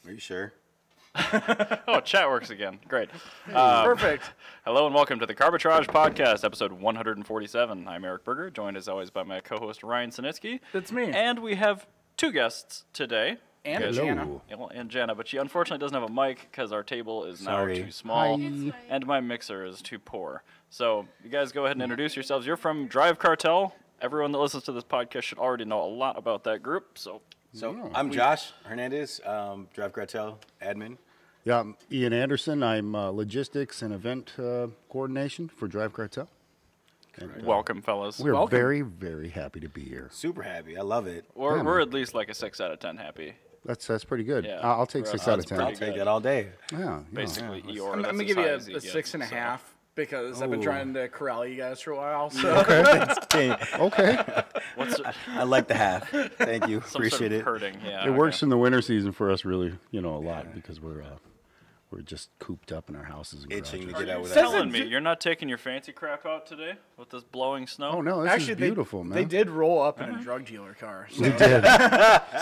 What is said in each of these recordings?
Are you sure? Oh, chat works again. Great. Perfect. Hello and welcome to the Carbitrage Podcast, episode 147. I'm Eric Berger, joined as always by my co-host Ryan Sinitsky. That's me. And we have two guests today. And Good. Jana. And Jana, but she unfortunately doesn't have a mic because our table is now too small and my mixer is too poor. So you guys go ahead and introduce yourselves. You're from Drive Cartel. Everyone that listens to this podcast should already know a lot about that group. So I'm Josh Hernandez, Drive Cartel admin. Yeah, I'm Ian Anderson. I'm logistics and event coordination for Drive Cartel. And, welcome, fellas. We're very, very happy to be here. Super happy. I love it. We're at least like a 6 out of 10 happy. That's pretty good. Yeah. I'll take 6 out of 10. I'll take that all day. Yeah, Basically, Eeyore. I'm that's going to as give you high as he a gets, 6.5 because I've been Ooh. trying to corral you guys for a while. So Okay. What's I like the half. Thank you. some Appreciate sort of it. hurting? Yeah. It works in the winter season for us really, a lot because we're just cooped up in our houses and Itching to garages. get out with Says that. Telling me you're not taking your fancy crap out today with this blowing snow? Oh, no, this actually, is beautiful, man. they did roll up in a drug dealer car. So, We did.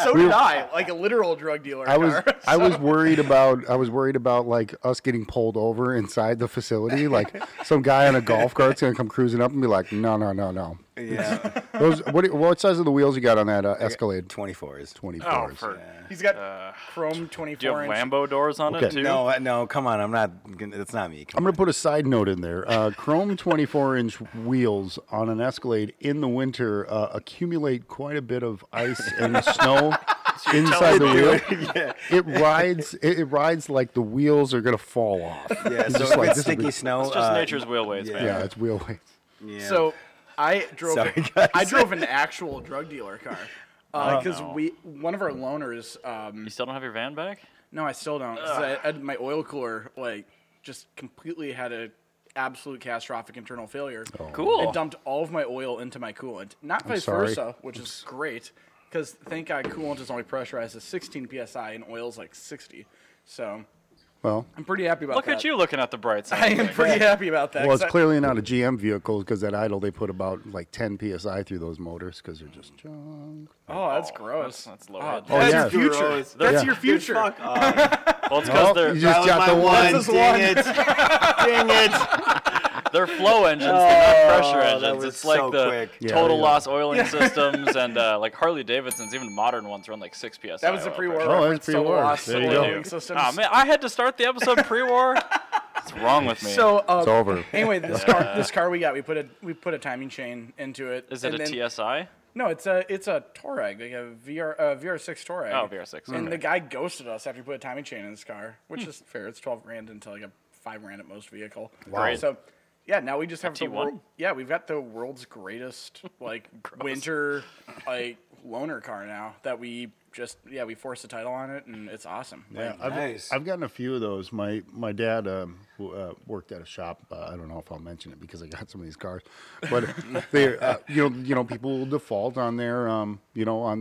so did I, like a literal drug dealer car. I was worried about like us getting pulled over inside the facility. Like some guy on a golf cart's gonna come cruising up and be like, no. Yeah. Those what size of the wheels you got on that Escalade? 24s. 24s. He's got chrome 24 Do you have inch. Lambo doors on it too? No, come on. I'm not. It's not me. I'm gonna put a side note in there. Chrome 24-inch wheels on an Escalade in the winter accumulate quite a bit of ice and snow inside the wheel. Yeah. It rides like the wheels are gonna fall off. Yeah. It's So just if like, it's this is sticky snow. It's just nature's wheelways, yeah. man. Yeah, it's wheel weights. Yeah. So I drove. Sorry, guys. I drove an actual drug dealer car because no. one of our loaners. You still don't have your van back? No, I still don't. 'Cause my oil cooler just completely had a absolute catastrophic internal failure. Cool. It dumped all of my oil into my coolant. Not vice sorry. versa, which is great because thank God coolant is only pressurized at 16 psi and oil's like 60. So Well, I'm pretty happy about Look that. at you looking at the bright side. I of am things. pretty happy about that. well, it's 'cause clearly not a GM vehicle because at idle they put about like 10 psi through those motors because they're just junk. Oh, that's gross. That's low. That's yeah. your future. Gross. That's Yeah. your future. Fuck off. Well, it's because you just That got was the my one. This is Dang one. it. Dang it. they're flow engines, they're not pressure that engines. was It's like so the quick. Yeah, total yeah. loss oiling systems and like Harley Davidson's, even modern ones run like 6 psi. That was the oil pre-war pressure. Oh, reference that's to pre-war. lost There you oiling go. systems. Oh man, I had to start the episode pre-war. What's wrong with me? So It's over. anyway, this car we got, we put a timing chain into it. is it and a then- TSI? No, it's a Touareg, like a VR6 Touareg. Oh, VR6. And okay. the guy ghosted us after he put a timing chain in his car, which is fair. It's $12,000 into like a $5,000 at most vehicle. Wow. So yeah, now we just have the T1? we've got the world's greatest winter loaner car now that we forced the title on it and it's awesome. Yeah, Nice. I've gotten a few of those. My dad who, worked at a shop. I don't know if I'll mention it because I got some of these cars, but they people will default on their on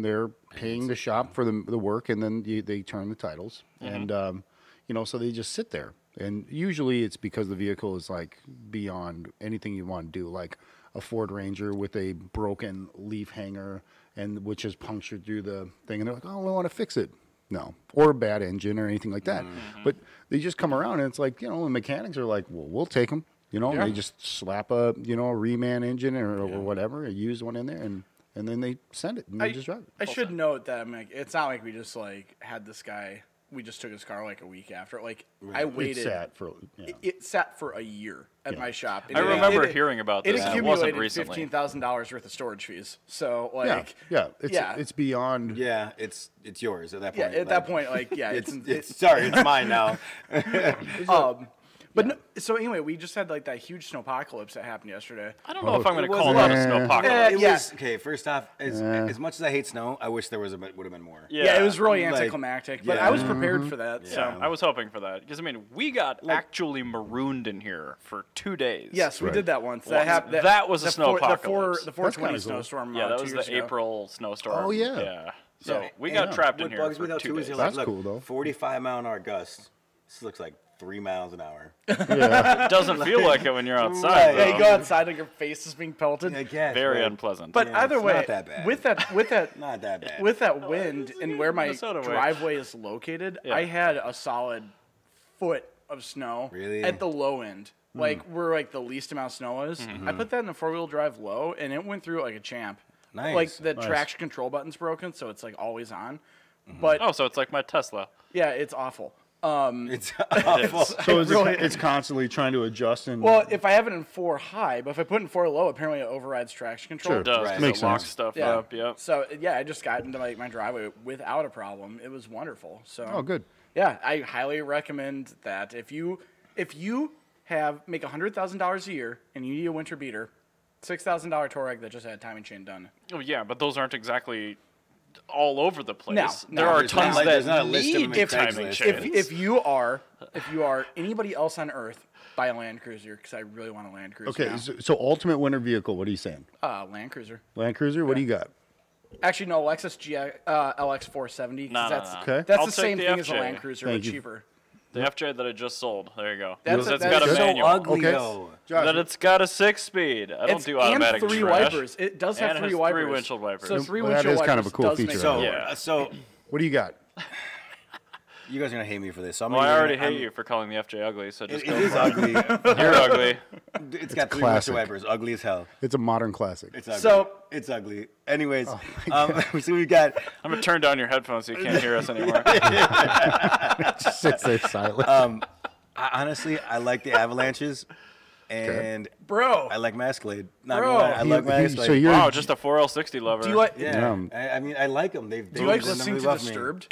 their paying the shop for the work, and then they turn the titles, and so they just sit there. And usually it's because the vehicle is like beyond anything you want to do, like a Ford Ranger with a broken leaf hanger and which is punctured through the thing, and they're like, "Oh, I want to fix it." No, or a bad engine or anything like that. But they just come around, and it's like the mechanics are like, "Well, we'll take them." And they just slap a reman engine or whatever, a used one in there, and then they send it and they just drive it. I should note that it's not like we just had this guy. We just took his car like a week after. I waited. It sat for a year at my shop. And I remember hearing about this. It and it wasn't accumulated recently. $15,000 worth of storage fees. So It's beyond. Yeah, it's yours at that point. Yeah, at that point, it's mine now. But no, so anyway, we just had that huge snowpocalypse that happened yesterday. I don't know if I'm going to It call wasn't- that a snowpocalypse. It Yeah. was okay. First off, as much as I hate snow, I wish there would have been more. Yeah, it was really Like, anticlimactic, but yeah. I was prepared for that. So I was hoping for that because we got actually marooned in here for 2 days. yes, we Right. did that once. That was a snowpocalypse. The 420 That's kinda cool. snowstorm. Yeah, that 2 was years the ago. April snowstorm. Oh, yeah. Yeah. So Yeah. we got trapped in What here bugs me for though 2 too days. is That's look, cool, though. 45-mile-an-hour gusts. This looks like 3 miles an hour. It doesn't feel like it when you're outside. Yeah, you go outside and your face is being pelted. I guess, Very right? unpleasant. But Yeah, either it's way, not that bad. with that Not that bad. with that wind and where my Minnesota way. driveway is located, I had a solid foot of snow Really? at the low end, like where like the least amount of snow is. I put that in the 4-wheel drive low, and it went through it like a champ. Nice. Like the traction control button's broken, so it's like always on. But Oh, so it's like my Tesla. yeah, it's awful. It's awful. So it's constantly trying to adjust and. Well, if I have it in 4 high, but if I put it in 4 low, apparently it overrides traction control. Sure. It does. Right. 'Cause Makes it locks sense. stuff Yeah. up. Yep. So yeah, I just got into my driveway without a problem. It was wonderful. So Oh, good. Yeah, I highly recommend that if you make $100,000 a year and you need a winter beater, $6,000 Touareg that just had timing chain done. Oh yeah, but those aren't exactly all over the place. No, There are there's not tons like- that there's not a list of them need in timing Craigslist. chains. If you are anybody else on Earth, buy a Land Cruiser because I really want a Land Cruiser. Okay, now. so ultimate winter vehicle. What are you saying? Land Cruiser. Land Cruiser. What do you got? Actually, no, Lexus LX 470. No, That's no. Okay. that's I'll the take same the thing as a FJ. Land Cruiser, Thank but you. cheaper. The FJ that I just sold. There you go. That's It's a- got a that's so manual. Ugly Okay. though. That it's got a 6-speed. I don't do automatic and 3 trash. wipers. It does have And it 3 has wipers. 3 windshield wipers. So 3 Well, that windshield is wipers kind of a cool does feature. make So, Yeah. so What do you got? you guys are gonna hate me for this. So I'm Well, I gonna- already I'm- hate you for calling the FJ ugly, so just It go is for ugly. it. You're ugly. It's got 3 classic. windshield wipers. Ugly as hell. It's a modern classic. It's ugly. So- it's ugly. Anyways, Oh so we got. I'm gonna turn down your headphones so you can't hear us anymore. Just sits there silent. Honestly, I like the Avalanches, and Bro, I like Masquerade. Not Bro. gonna lie, I like Masquerade. So you're Wow, just a 4L60 lover. do you like yeah. Um, I mean, I like them. do you like listening to Disturbed?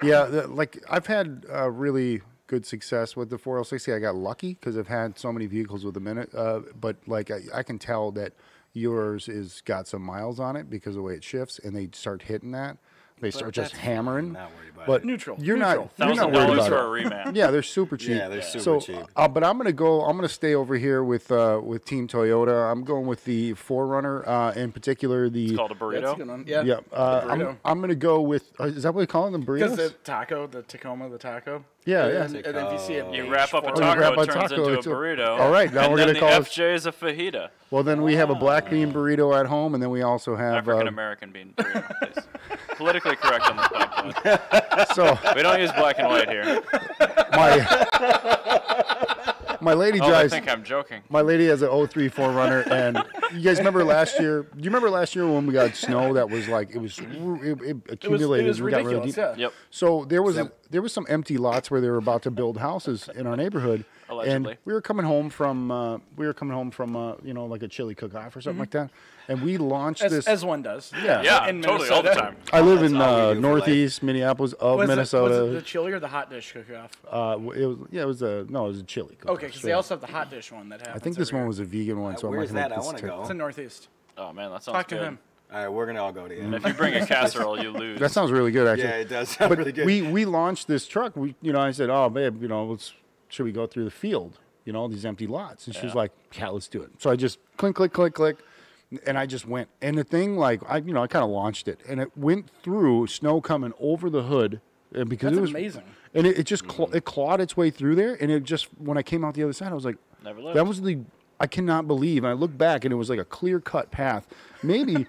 Yeah, like I've had really good success with the 4L60. I got lucky because I've had so many vehicles with a minute. But like I can tell that yours is got some miles on it because of the way it shifts, and they start hitting that. They start just that's hammering. I'm not worried about But it. Neutral. You're Neutral. not. You're not worried $1,000 about for it. a reman. Yeah, they're super cheap. Yeah, they're super so, cheap. But I'm gonna stay over here with Team Toyota. I'm going with the 4Runner, in particular the. It's called a That's a burrito. good one. Yeah. Yeah, burrito. I'm gonna go with. Is that what they call them? The Because burritos? the Tacoma, the taco. Yeah, and yeah. Then, and then if you see it, You wrap up a you taco, wrap it a turns taco into a into- burrito. All right, now and we're then gonna the call it- FJ is a fajita. Well, then we have a black bean burrito at home, and then we also have African American bean burrito, please. Politically correct on this podcast. so We don't use black and white here. my lady Oh, I drives. think I'm joking. My lady has an 03 4Runner, and you guys remember last year? Do you remember last year when we got snow that was like it accumulated? It was we got really ridiculous. deep? Yeah. Yep. So there was some empty lots where they were about to build houses in our neighborhood. Allegedly. And we were coming home from like a chili cook-off or something like that, and we launched this. As one does. Yeah. Yeah, In totally, all the Minnesota. time. I live in all we do for northeast Minneapolis of Was Minnesota. it the chili or the hot dish cook-off? It was a chili cook-off. Okay, because they also have the hot dish one that happens. I think this every one year. was a vegan one, so I'm Where's like, that? I this want to type- go. It's in Northeast. Oh man, that sounds Talk good. to him. All right, we're gonna all go to And you. if you bring a casserole, you lose. That sounds really good, actually. Yeah, it does sound But really good. we launched this truck. I said, "Oh, babe, should we go through the field? These empty lots." And she was Yeah. like, "Yeah, let's do it." So I just click, click, click, click, and I just went. And the thing, I kind of launched it, and it went through snow coming over the hood, and because That's it was amazing. And it just it clawed its way through there, and it just when I came out the other side, I was like, Never lived. "That was I cannot believe." And I looked back, and it was like a clear cut path, maybe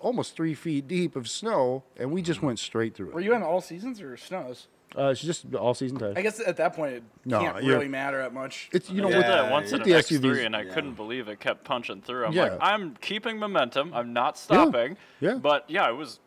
almost 3 feet deep of snow, and we just went straight through Were it. you on all seasons or snows? It's just all season tire. I guess at that point it No, can't you're- really matter that much. It's I did with that once in with an the X3, SUVs. and I couldn't believe it kept punching through. I'm Yeah. like, I'm keeping momentum. I'm not stopping. Yeah. But yeah, it was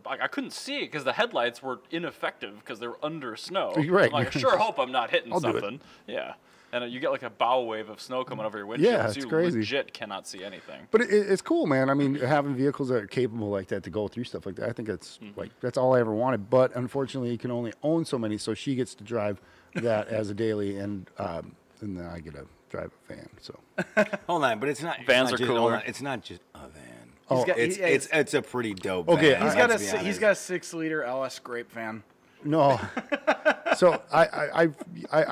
I couldn't see it because the headlights were ineffective because they were under snow. Right. I'm like, I sure hope I'm not hitting I'll do it. something. Yeah. And you get like a bow wave of snow coming over your windshield, Yeah, so it's you crazy. legit cannot see anything. But it's cool, man. I mean, having vehicles that are capable like that to go through stuff like that, I think that's that's all I ever wanted. But unfortunately, you can only own so many, so she gets to drive that as a daily, and then I get to drive a van. So Hold on, but it's not. Vans it's are not just, cooler. hold on, it's not just a van. Oh, got- It's yeah, it's a pretty dope. Okay, van, He's let's got be he's honest. got a 6-liter LS Grape van. no, So I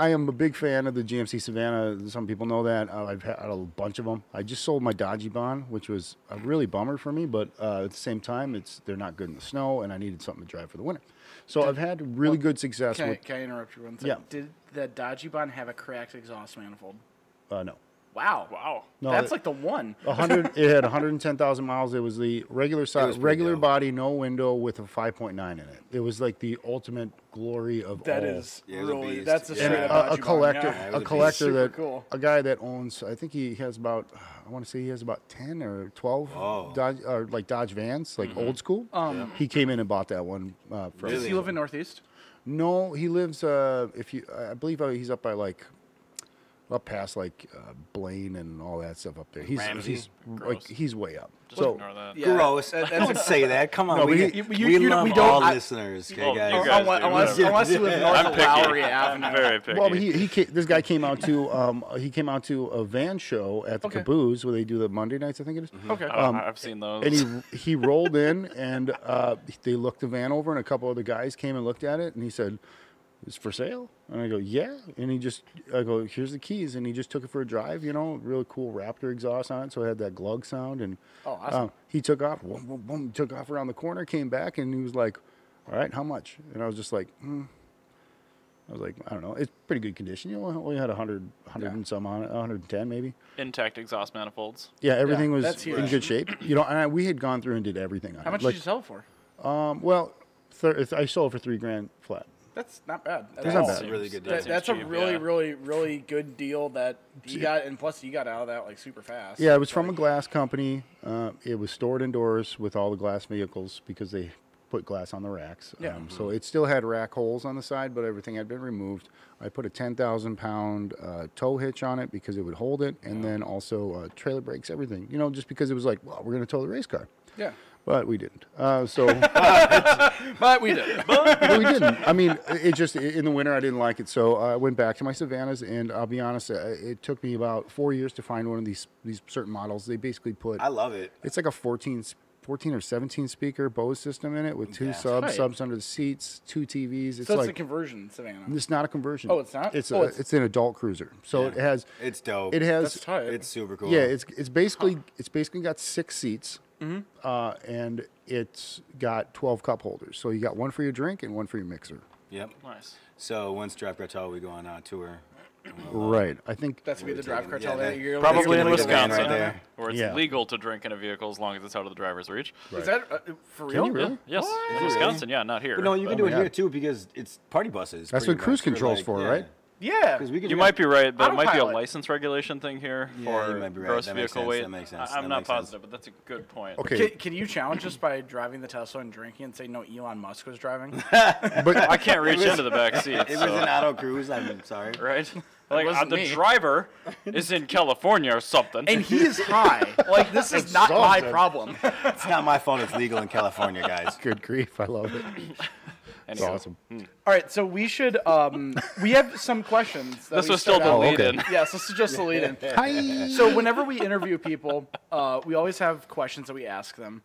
am a big fan of the GMC Savannah. Some people know that. I've had a bunch of them. I just sold my Dodgebon, which was a really bummer for me, but at the same time, they're not good in the snow, and I needed something to drive for the winter. So I've had really good success with. Can I interrupt you one second? Yeah. Did the Dodgebon have a cracked exhaust manifold? No. Wow. No, That's like the one. It had 110,000 miles. It was the regular size, regular body, no window with a 5.9 in it. It was like the ultimate glory of That all. is Yeah, it was a really beast. that's a Yeah. straight And up a Dodgebon, collector, yeah. was a a collector Super that cool. a guy that owns. I think he has about. I want to say he has about 10 or 12 Dodge Vans, like old school. He came in and bought that one from. Does he live in Northeast? No, he lives. I believe he's up by up past Blaine and all that stuff up there. Ramsey? He's way up. Just So ignore that. Yeah. Gross. Don't say that. Come on. No, we love we all don't- listeners. Okay, Well, guys. you guys do, Unless you live north of picky. Lowry I'm Avenue. very picky. well, this guy came out to a van show at the Caboose where they do the Monday nights, I think it is. Okay. I've seen those. And he rolled in and they looked the van over and a couple other guys came and looked at it and he said, "It's for sale?" And I go, "Yeah." And I go, "Here's the keys." And he just took it for a drive, really cool Raptor exhaust on it. So it had that glug sound. And awesome. he took off, boom, boom, boom, took off around the corner, came back and he was like, "All right, how much?" And I was just like, I was like, I don't know. It's pretty good condition. Only had 100 and some on it, 110 maybe. Intact exhaust manifolds. Yeah, everything was that's in huge. good shape. And we had gone through and did everything on it. How much did you sell it for? Well, I sold it for $3,000 flat. That's not bad. That's not bad. That's a really good deal. That's a cheap, really, yeah. really, really good deal that you got, and plus you got out of that super fast. Yeah, it was from a glass company. It was stored indoors with all the glass vehicles because they put glass on the racks. Yeah. So it still had rack holes on the side, but everything had been removed. I put a 10,000-pound tow hitch on it because it would hold it, and then also trailer brakes, everything. Just because it was like, well, we're going to tow the race car. Yeah. But we didn't. But we did. But we didn't. I mean, it just, in the winter, I didn't like it. So I went back to my Savannahs, and I'll be honest, it took me about 4 years to find one of these certain models. They basically put, I love it. it's like a 14 or 17 speaker Bose system in it with two Right. subs under the seats, two TVs. It's So it's like, a conversion, Savannah. it's not a conversion. Oh, it's not? It's Oh, it's an adult cruiser. So it has, It's dope. it has, That's tight. It's super cool. yeah, it's basically got 6 seats, and it's got 12 cup holders. So you got one for your drink and one for your mixer. Yep. Nice. So once Drive Cartel, we go on a tour. Right. I think That's gonna be the Drive Cartel. Yeah, You're Probably gonna in be the van Wisconsin, right there. where it's Yeah. legal to drink in a vehicle as long as it's out of the driver's reach. Is that for real? you really? Yes, in Wisconsin, yeah, not here. But no, you can Oh do my it here God. too because it's party buses. That's pretty what cruise much. We're control's like, for, yeah. right? Yeah. 'Cause we can You do might be right, but it might be a Autopilot. license regulation thing here Yeah, for you might be right. gross That makes vehicle sense. weight. That makes sense. I'm That not makes sense. positive, but that's a good point. Okay. Can you challenge us by driving the Tesla and drinking and say no Elon Musk was driving? But I can't reach into the back seat. It was an auto cruise. I'm sorry. Right? Like wasn't the me. driver is in California or something. And he is high. Like this is not my something. problem. It's not my fault. It's legal in California, guys. good grief, I love it. It's Anyway, awesome. All right, so we should. We have some questions. That This we was still start the out- lead okay. in. Yes, this is just the lead in. Hi. So whenever we interview people, we always have questions that we ask them.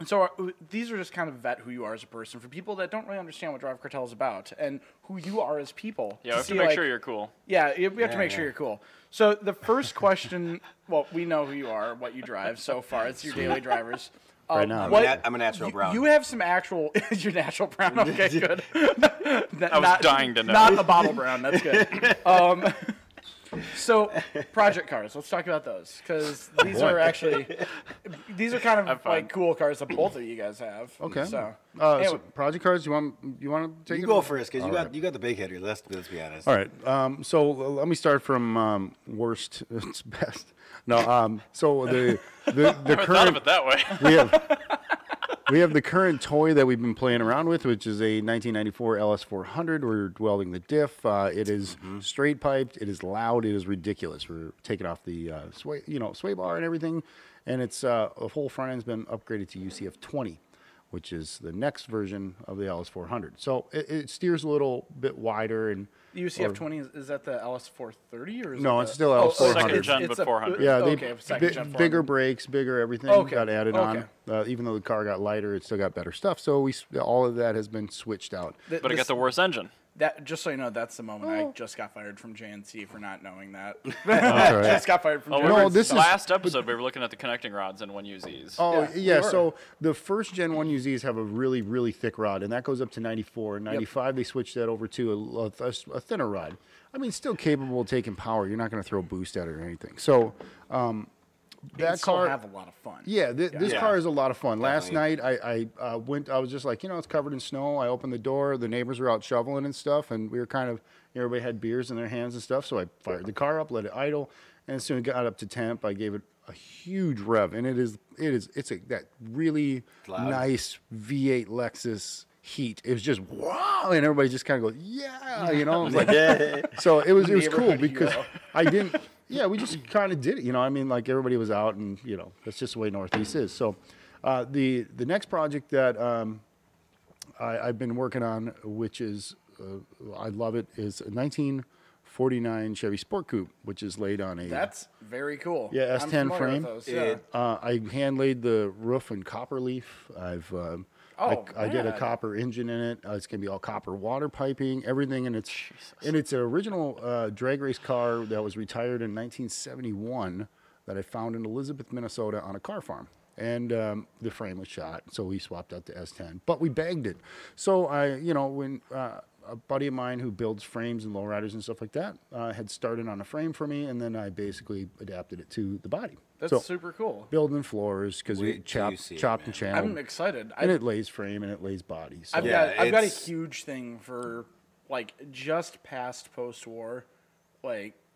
So these are just kind of vet who you are as a person for people that don't really understand what Drive Cartel is about and who you are as people. Yeah, we have to see, make like- sure you're cool. Yeah, we have to make Yeah, sure yeah. you're cool. So the first question, well, we know who you are, what you drive so far. It's your daily drivers. Right now. I'm a natural brown. You have some actual. You're natural brown. Okay, good. I was dying to know. Not a bottle brown. That's good. So project cars. Let's talk about those because these are actually these are kind of I'm fine. like cool cars that both of you guys have. Okay. So So anyway, project cars, you want to take You it? go away? first because All right. you got the big hitter. Let's be honest. All right. So let me start from worst to best. No. So the I thought of current it that way. we have the current toy that we've been playing around with, which is a 1994 LS400. We're welding the diff. It is straight piped. It is loud. It is ridiculous. We're taking off the sway bar and everything, and it's the whole front end's been upgraded to UCF 20. which is the next version of the LS400. So it steers a little bit wider. And the UCF 20 is that the LS430 or is no? it It's still LS400. Second gen, but 400. Yeah, bigger brakes, bigger everything got added on. Even though the car got lighter, it still got better stuff. So all of that has been switched out. But it got the worst engine. That, just so you know, that's the moment I just got fired from JNC for not knowing that. Right. Just got fired from JNC. No, this last episode we were looking at the connecting rods and 1UZs. Oh, yeah. So the first gen 1UZs have a really, really thick rod, and that goes up to 94. In 95, they switched that over to a thinner rod. I mean, still capable of taking power. You're not going to throw a boost at it or anything. So that car have a lot of fun. Yeah, this car is a lot of fun. Last night I went. I was just like, it's covered in snow. I opened the door. The neighbors were out shoveling and stuff, and we were kind of everybody had beers in their hands and stuff. So I fired the car up, let it idle, and as soon as it got up to temp, I gave it a huge rev, and it's that really nice V8 Lexus heat. It was just wow, and everybody just kind of goes, yeah, It was like, so it was cool because I didn't. Yeah, we just kind of did it, I mean, like everybody was out, and that's just the way Northeast is. So, the next project that I've been working on, which is I love it, is a 1949 Chevy Sport Coupe, which is laid on a. That's very cool. Yeah, S10 frame. Those, yeah. I hand laid the roof in copper leaf. I did a copper engine in it. It's going to be all copper water piping, everything. And it's an original drag race car that was retired in 1971 that I found in Elizabeth, Minnesota on a car farm. And the frame was shot, so we swapped out the S10. But we bagged it. So when a buddy of mine who builds frames and lowriders and stuff like that had started on a frame for me, and then I basically adapted it to the body. That's super cool. Building floors because we chopped and channeled. I'm excited. And it lays frame and it lays body. So. I've got a huge thing for just past post-war,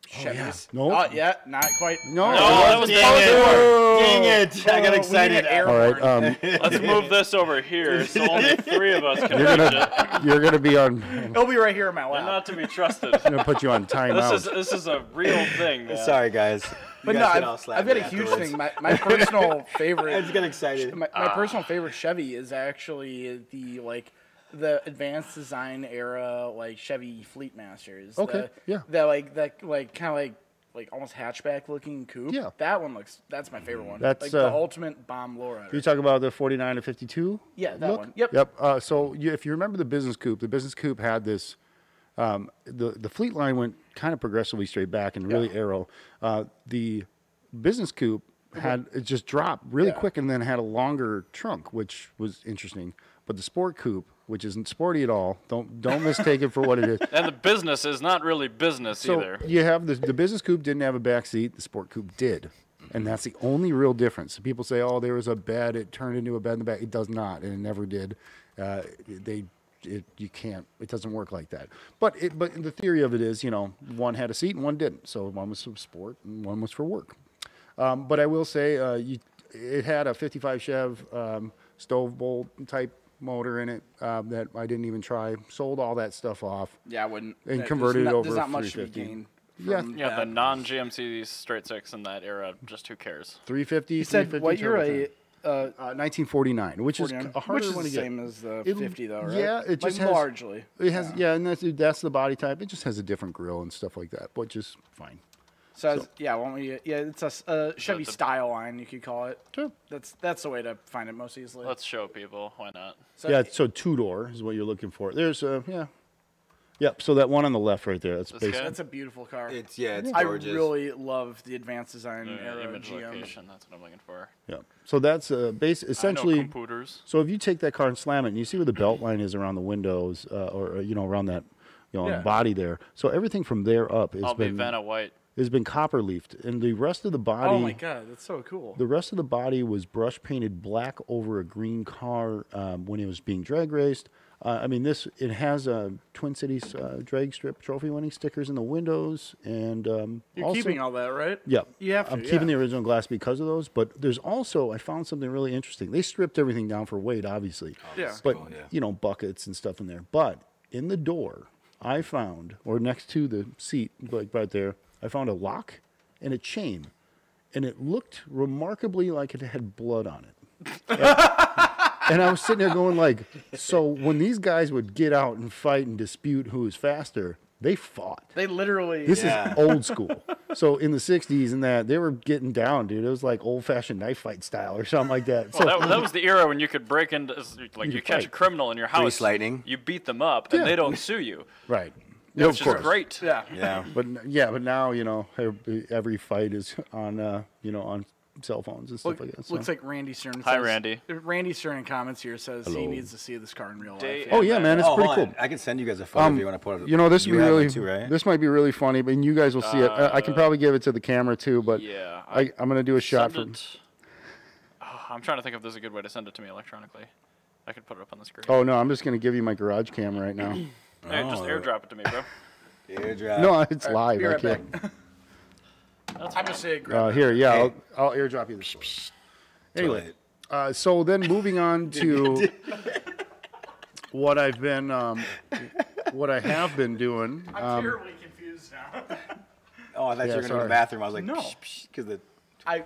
Chevys. No, yeah, not quite. No, that was Dang it! I got excited. All right, let's move this over here so only three of us can reach it. You're gonna be on. It'll be right here in my lap. Not to be trusted. I'm gonna put you on timeout. This is a real thing, man. Sorry, guys. But no, I've got a huge thing. My personal favorite. I just got excited. My personal favorite Chevy is actually the advanced design era, Chevy Fleet Masters. Okay. That kind of almost hatchback looking coupe. Yeah. That's my favorite one. That's the ultimate bomb lowrider. You talk about the 49 to 52? Yeah, that one. Yep. So if you remember the business coupe had this. The Fleet line went kind of progressively straight back and really arrow. The business coupe it just dropped really quick and then had a longer trunk, which was interesting. But the sport coupe, which isn't sporty at all, don't mistake it for what it is. And the business is not really business either. You have the business coupe didn't have a back seat. The sport coupe did. And that's the only real difference. People say, oh, there was a bed. It turned into a bed in the back. It does not, and it never did. You can't. It doesn't work like that. But the theory of it is, one had a seat and one didn't. So one was for sport and one was for work. But I will say, it had a 55 Chev stove bolt type motor in it that I didn't even try. Sold all that stuff off. Yeah, I wouldn't. And converted it over there's not much 350. to be gained. Yeah, the non-GMC straight six in that era, just who cares? 350. You said what year? 1949, which is a harder one to get. Same as the 50 though, right? Yeah, it just has largely. It has and that's the body type. It just has a different grill and stuff like that, which is fine. It's a Chevy style line, you could call it. Sure. That's the way to find it most easily. Let's show people. Why not? So two-door is what you're looking for. There's Yep. So that one on the left right there. That's a beautiful car. It's gorgeous. I really love the advanced design era image GM. location. That's what I'm looking for. Yeah. So that's essentially. I know computers. So if you take that car and slam it, and you see where the belt line is around the windows, or around that, on the body there. So everything from there up has been Vanna White. Has been copper leafed, and the rest of the body. Oh my god, that's so cool. The rest of the body was brush painted black over a green car when it was being drag raced. It has Twin Cities drag strip trophy winning stickers in the windows, and you're also, keeping all that, right? Yeah, you have to. I'm keeping the original glass because of those. But there's also I found something really interesting. They stripped everything down for weight, obviously. But buckets and stuff in there. But in the door, I found, or next to the seat, like right there, I found a lock and a chain, and it looked remarkably like it had blood on it. And I was sitting there going like, so when these guys would get out and fight and dispute who was faster, they fought. They literally. This is old school. So in the 60s and that, they were getting down, dude. It was like old-fashioned knife fight style or something like that. Well, that was the era when you could break into, like, you catch a criminal in your house. Grease lightning. You beat them up, and they don't sue you. Right. Which is great. Yeah. Yeah. But now, you know, every fight is on, you know, on cell phones and stuff like that. So. Looks like Randy Stern. Hi, Randy. Randy Stern in comments here says he needs to see this car in real life. Oh yeah, man, it's pretty cool. I can send you guys a photo if you want to put it. You know, this would be really, too, right? this might be really funny, but you guys will see it. I can probably give it to the camera too, but Yeah, I'm gonna do a shot for. I'm trying to think if there's a good way to send it to me electronically. I could put it up on the screen. Oh no, I'm just gonna give you my garage camera right now. Hey, just airdrop it to me, bro. Airdrop. No, it's live. Be I right can't. back. I'm just saying. Grab Here, yeah, I'll airdrop you this. Anyway, so then moving on to what I've been, what I have been doing. I'm terribly confused now. Oh, I thought you were going to go to the bathroom. I was like, No. Because the. I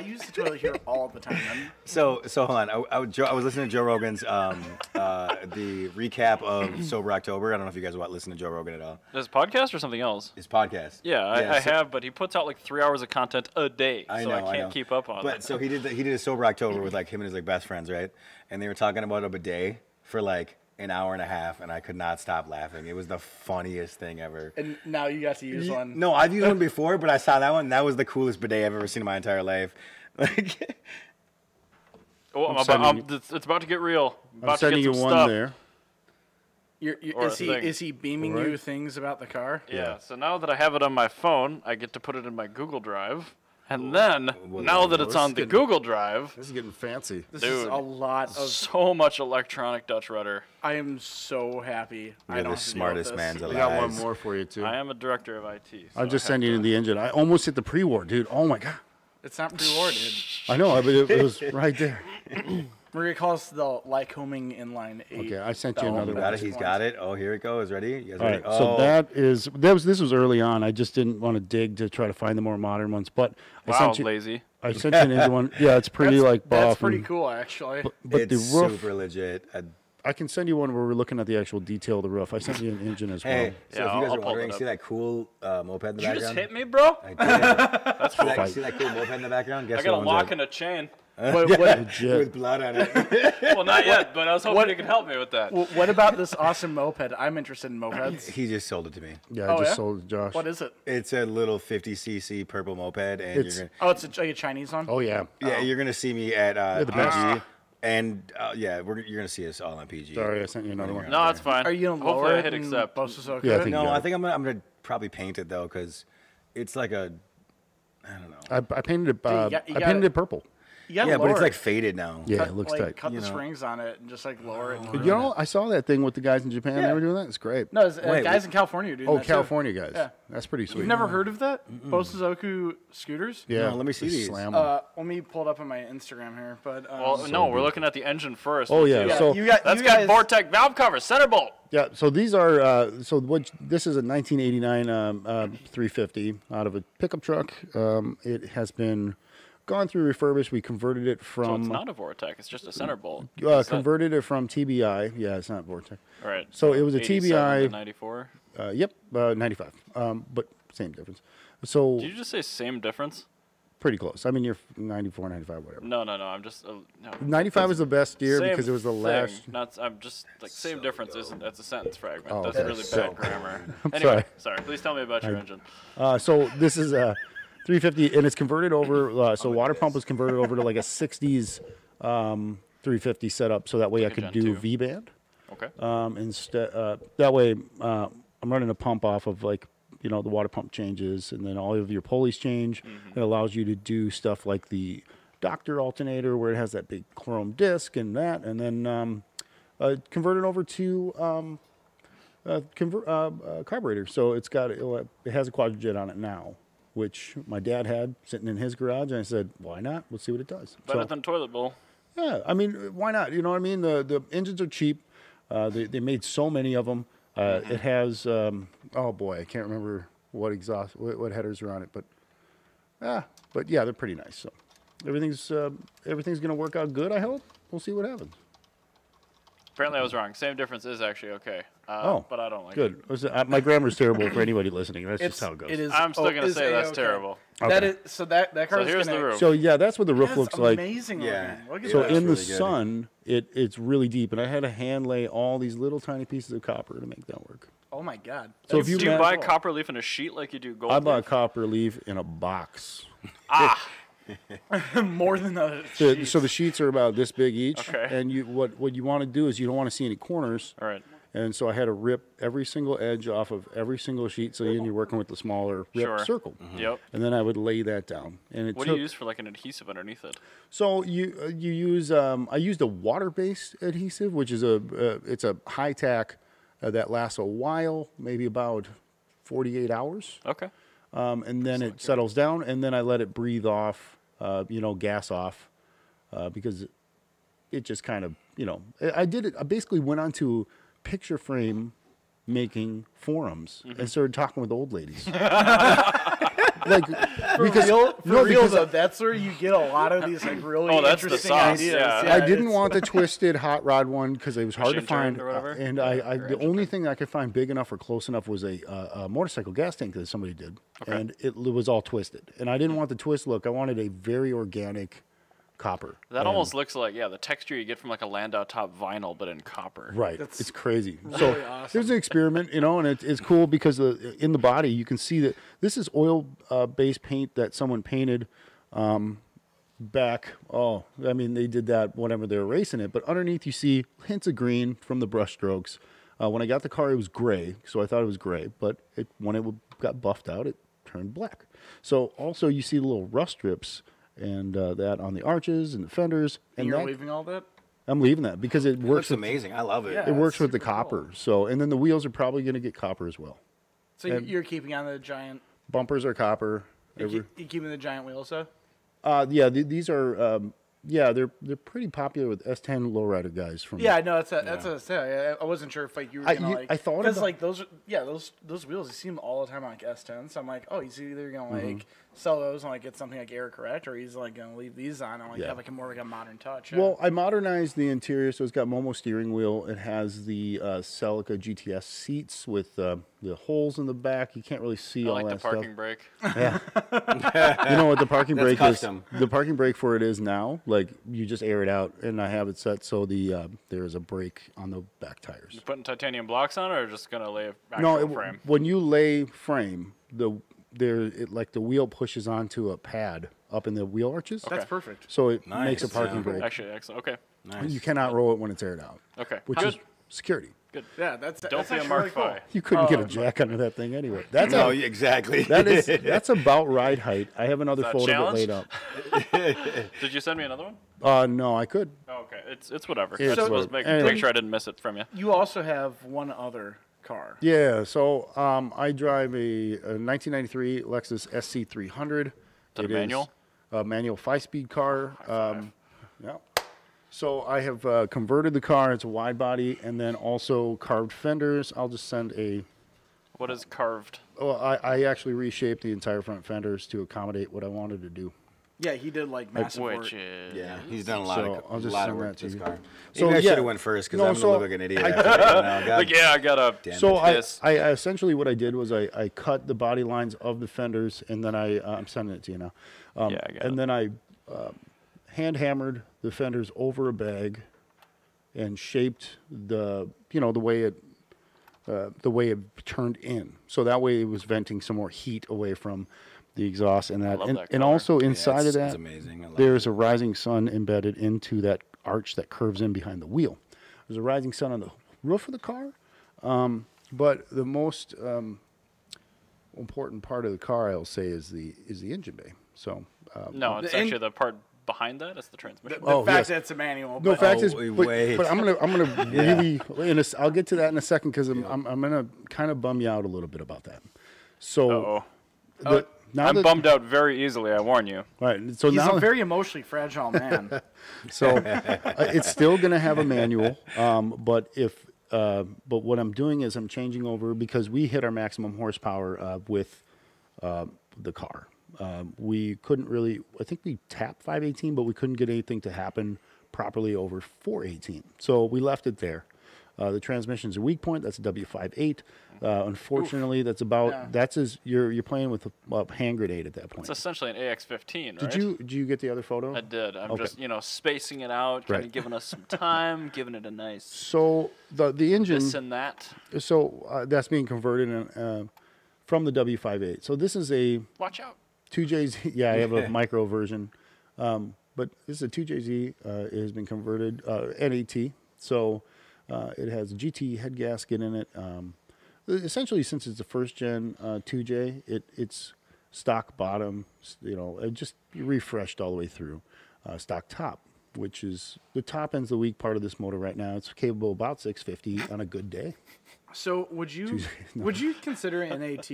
use the toilet here all the time. So hold on. I was listening to Joe Rogan's the recap of Sober October. I don't know if you guys listen to Joe Rogan at all. This podcast or something else? His podcast. Yeah, I have, but he puts out like 3 hours of content a day, I so know, I can't keep up on it. But so he did a Sober October with like him and his like best friends, right? And they were talking about a bidet for like an hour and a half, and I could not stop laughing. It was the funniest thing ever. And now you got to use one. No, I've used one before, but I saw that one. That was the coolest bidet I've ever seen in my entire life. Like, it's about to get real. I'm sending you one stuff. there. Is he beaming you things about the car? Yeah. So now that I have it on my phone, I get to put it in my Google Drive. And then, now that it's on the Google Drive, This is getting fancy. This is a lot of. so much electronic Dutch rudder. I am so happy. you're the smartest man's I alive. got one more for you too. I am a director of IT. So I'm just sending you the engine. I almost hit the pre-war, dude. Oh my god. It's not pre-awarded. I know, but it was right there. Maria calls the Lycoming inline 8. Okay, I sent you another one. He's got it. Oh, here it goes. Ready? You guys All ready? right, so this was early on. I just didn't want to dig to try to find the more modern ones, but lazy. I sent you an engine one. Yeah, it's pretty buff. That's pretty cool, actually. But it's the roof, super legit. I can send you one where we're looking at the actual detail of the roof. I sent you an engine as well. Hey, so Yeah, if you guys I'll are pull wondering, it up. see that cool moped in the Did you background? just hit me, bro? I did. That's cool. See that cool moped in the background? Guess I got a what lock one's and a chain. with blood on it. Well, not yet, but I was hoping you could help me with that. What about this awesome moped? I'm interested in mopeds. He just sold it to me. Yeah, I just sold it to Josh. What is it? It's a little 50cc purple moped, and It's- you're Oh, it's a Chinese one? Oh yeah. you're gonna see me at the best. PG, and you're gonna see us all on PG. Sorry, I sent you another one. No, it's fine. Are you going to Hopefully lower I it hit and accept. boast is okay? Yeah, I think- No, got I it. think I'm gonna probably paint it though, because it's like a, I don't know. I painted it. you I got painted it. it purple. You gotta Yeah, but lower it's it. like faded now. Yeah, Cut, it looks like, tight. Cut the You know. springs on it and just like lower it. You know, I saw that thing with the guys in Japan. Yeah. They were doing that. It's great. No, Wait, guys in California are doing that too. California guys. Yeah. That's pretty sweet. You've never heard of that? Bosuzoku scooters? Yeah. No, let me see Just these. Slam 'em. Let me pull it up on my Instagram here. But Well, no, we're looking at the engine first. Oh, yeah. yeah, So That's got Vortec valve cover, center bolt. yeah. So these are. This is a 1989 350 out of a pickup truck. It has been gone through refurbished. We converted it So from. it's not a Vortec, it's just a center bolt. Converted it from TBI. Yeah, it's not Vortec. All right. So it was a 87 TBI. to 94. Yep, 95. But same difference. So Did you just say same difference? pretty close. I mean, you're 94, 95, whatever. No. I'm just. No. 95 was the best year Same because it was the thing. last. I'm just like same difference isn't. That's a sentence fragment. Oh, That's okay. really So- bad grammar. Anyway, sorry. Please tell me about your engine. So this is a 350, and it's converted over. So water pump was converted over to like a 60s 350 setup, so that way I could Gen do 2. V-band. Okay. Instead, that way I'm running a pump off of like the water pump changes, and then all of your pulleys change. It allows you to do stuff like the Doctor alternator, where it has that big chrome disc and that, and then convert it over to carburetor. So it has a quadrijet on it now, which my dad had sitting in his garage, and I said, why not? We'll see what it does. Better So, than toilet bowl. yeah, I mean, why not? You know what I mean? The engines are cheap. They made so many of them. It has, oh boy, I can't remember what headers are on it, but yeah, they're pretty nice. So everything's going to work out good, I hope. we'll see what happens. Apparently I was wrong. Same difference is actually okay. But I don't like good. it. Good. My grammar's terrible for anybody listening. That's just how it goes. It is, I'm still going to say that's terrible. Okay. That is, so that car is here's the roof. So yeah, that's what the roof looks like. Amazing. Yeah. Look at So that. in the really good. sun, it's really deep, and I had to hand lay all these little tiny pieces of copper to make that work. Oh my God. So if Do you buy copper leaf in a sheet like you do gold I bought leaf? copper leaf in a box. More than the So the sheets are about this big each, Okay. and what you want to do is you don't want to see any corners. All right. And so I had to rip every single edge off of every single sheet, so then you're working with the smaller rip circle. Yep. And then I would lay that down. And What do you use for like an adhesive underneath it? So you use I used a water-based adhesive, which is it's a high tack that lasts a while, maybe about 48 hours. Okay. And then it settles down, and then I let it breathe off, gas off, because it just kind of, I did it. I basically went onto picture frame making forums and started talking with old ladies. Though, that's where you get a lot of these like really that's the interesting sauce, ideas. yeah. I didn't want the twisted hot rod one because it was hard to Machine turned find, or whatever? and the only thing I could find big enough or close enough was a motorcycle gas tank that somebody did, and it was all twisted. And I didn't want the twist look. I wanted a very organic copper. That almost looks like, the texture you get from like a Landau top vinyl, but in copper. Right, That's it's crazy. really So awesome. there's an experiment, and it's cool because in the body you can see that this is oil-based paint that someone painted back. They did that whenever they were racing it. But underneath you see hints of green from the brush strokes. When I got the car, it was gray, so I thought it was gray. But when it got buffed out, it turned black. So also you see the little rust strips and that on the arches and the fenders. And you're leaving all that? I'm leaving that because it works. Looks amazing. I love it. Yeah. It works with the super cool. copper. So, and then the wheels are probably going to get copper as well. So you're keeping on the giant. Bumpers are copper. You keeping the giant wheels though? These are they're pretty popular with S10 lowrider guys from. Yeah, no, that's I wasn't sure if like you were gonna I thought because about- like those wheels you see them all the time on like S10. So I'm like, oh, he's either gonna like sell those and like get something like air correct, or he's like gonna leave these on and like have like a more like a modern touch. Yeah. Well, I modernized the interior, so it's got Momo steering wheel. It has the Celica GTS seats with the holes in the back. You can't really see I all like that the parking brake. stuff. You know what the parking brake custom. is? The parking brake for it is now. Like you just air it out, and I have it set so there is a brake on the back tires. You putting titanium blocks on it, or just gonna lay a actual frame? When you lay frame, the wheel pushes onto a pad up in the wheel arches. That's perfect. So it Nice, makes a parking yeah. brake. Actually, excellent. Okay. Nice. You cannot roll it when it's aired out, Okay. which Good. is security. Good. Yeah, that's Don't that's be a actually Mark really cool. V. You couldn't get a jack under that thing anyway. That's No, exactly. that's about ride height. I have another that photo challenge? laid up. Did you send me another one? No, I could. Oh, okay. It's whatever. Yeah, I just so- was make anyway. sure I didn't miss it from you. You also have one other car. Yeah, so I drive a 1993 Lexus SC300. Is that a It manual? A manual 5-speed car. Yeah. So I have converted the car. It's a wide body, and then also carved fenders. I'll just send a. What is carved? Oh, I actually reshaped the entire front fenders to accommodate what I wanted to do. Yeah, he did like massive work. Which is Yeah, he's done a lot So, of I'll just lot of send work that to to this you. car. So, Maybe I yeah. should have went first because No, I'm so gonna look like an idiot. After that now. God like, yeah, I got a. damn So it. I essentially what I did was I cut the body lines of the fenders, and then I'm sending it to you now. Yeah, I got and it. then I hand hammered the fenders over a bag, and shaped the way it turned in. So that way it was venting some more heat away from the exhaust and that. love And, that and color. also inside of it's that, amazing. I love there's a rising sun embedded into that arch that curves in behind the wheel. There's a rising sun on the roof of the car. But the most important part of the car, I'll say, is the engine bay. So No, it's The actually the part behind that. It's the transmission. The fact yes. that it's a manual. no, but- fact is, wait. but I'm gonna really. I'll get to that in a second because I'm gonna kind of bum you out a little bit about that. So Uh-oh. now I'm that, bummed out very easily, I warn you. Right. So He's now, a very emotionally fragile man. so it's still gonna have a manual, but what I'm doing is I'm changing over because we hit our maximum horsepower with the car. We couldn't really. I think we tapped 518, but we couldn't get anything to happen properly over 418. So we left it there. The transmission's a weak point. That's a W58. Unfortunately, that's about you're playing with a hand grenade at that point. It's essentially an AX-15, right? Did you get the other photo? I did. I'm just spacing it out, kind of giving us some time, giving it a nice. So the engine. This and that. So that's being converted from the W58. So this is a watch out 2JZ. Yeah, I have a micro version, but this is a 2JZ. It has been converted NAT. So. It has a GT head gasket in it. Essentially, since it's a first gen 2J, it's stock bottom, just refreshed all the way through. Stock top, which is the top end's the weak part of this motor right now. It's capable of about 650 on a good day. So would you consider an AT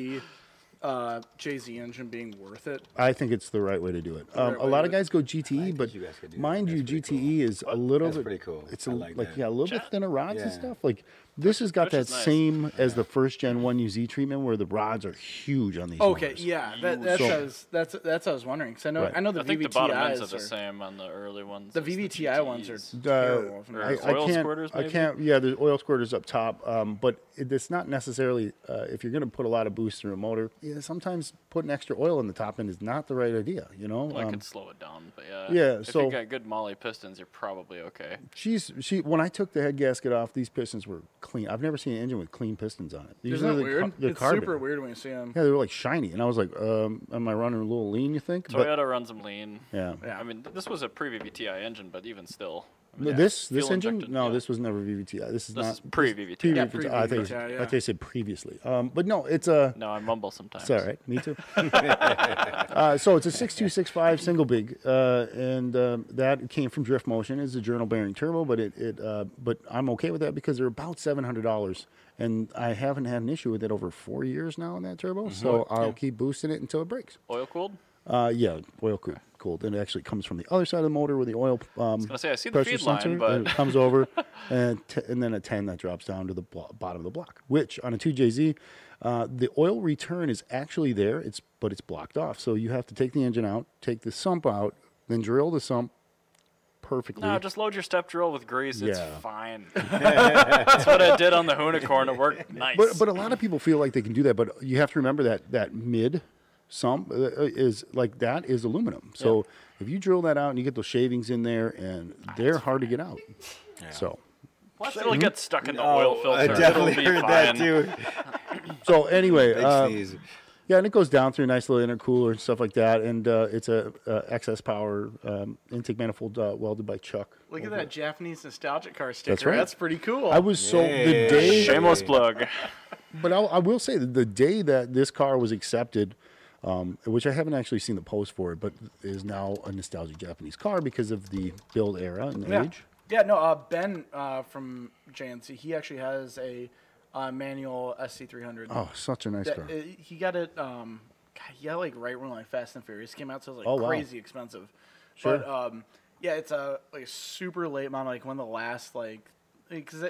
JZ engine being worth it? I think it's the right way to do it. A lot of guys go GTE, but mind you, GTE is a little bit. Pretty cool. It's a little bit thinner rods and stuff. Like this has got that same as the first gen 1UZ treatment, where the rods are huge on these. Okay, motors. yeah, that's what I was wondering. Because I know the I think VVTIs the bottom ends are the same on the early ones. The VVTI ones are terrible. Oil squirters, maybe? I can't. Yeah, there's oil squirters up top, but it's not necessarily if you're going to put a lot of boost through a motor. Yeah, sometimes putting extra oil in the top end is not the right idea. Well, I could slow it down, but if so you got good Molly pistons, you're probably okay. When I took the head gasket off, these pistons were clean. I've never seen an engine with clean pistons on it. Isn't that weird? It's super weird when you see them. Yeah, they were like shiny, and I was like, "Am I running a little lean? You think?" Toyota runs them lean. Yeah. I mean, this was a pre-VVTi engine, but even still. This engine? No, this was never VVTi. This is pre-VVTi. Yeah, I thought they said previously. But no, it's a. No, I mumble sometimes. It's all right. Me too. So it's a 6265 single big, and that came from Drift Motion. It's a journal bearing turbo, but I'm okay with that because they're about $700, and I haven't had an issue with it over 4 years now in that turbo. Mm-hmm. So I'll keep boosting it until it breaks. Oil cooled? Yeah, oil cooled. And it actually comes from the other side of the motor where the oil I was gonna say I see the feed line, but it comes over, and then a 10 that drops down to the bottom of the block. Which on a 2JZ, the oil return is actually there. But it's blocked off. So you have to take the engine out, take the sump out, then drill the sump perfectly. No, just load your step drill with grease. It's fine. That's what I did on the Hoonicorn. It worked nice. But a lot of people feel like they can do that. But you have to remember that mid sump is aluminum. So if you drill that out and you get those shavings in there, and they're hard to get out. Yeah. So plus it'll get stuck in the oil filter. I definitely heard that too. So anyway, yeah, and it goes down through a nice little intercooler and stuff like that, and it's a excess power intake manifold welded by Chuck. Look at that Japanese nostalgic car sticker. That's right. That's pretty cool. I was the day. Shameless plug. But I will say that the day that this car was accepted, which I haven't actually seen the post for it, but is now a nostalgic Japanese car because of the build era and age. Yeah, no, Ben from JNC, he actually has a manual SC300. Oh, such a nice car. He got it, like right when Fast and Furious came out, so it was crazy expensive. Sure. But yeah, it's a super late model, like one of the last because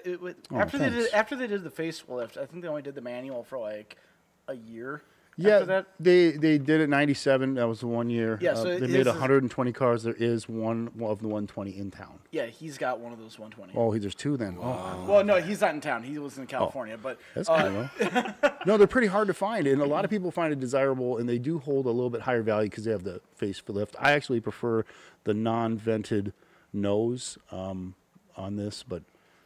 after they did the facelift, I think they only did the manual for like a year. Yeah, they did it 97. That was the 1 year. Yeah, so they made 120 cars. There is one of the 120 in town. Yeah, he's got one of those 120. Oh, there's two then. Oh. Well, no, he's not in town. He was in California, but that's cool. No, they're pretty hard to find, and a lot of people find it desirable, and they do hold a little bit higher value because they have the facelift. I actually prefer the non-vented nose on this, but.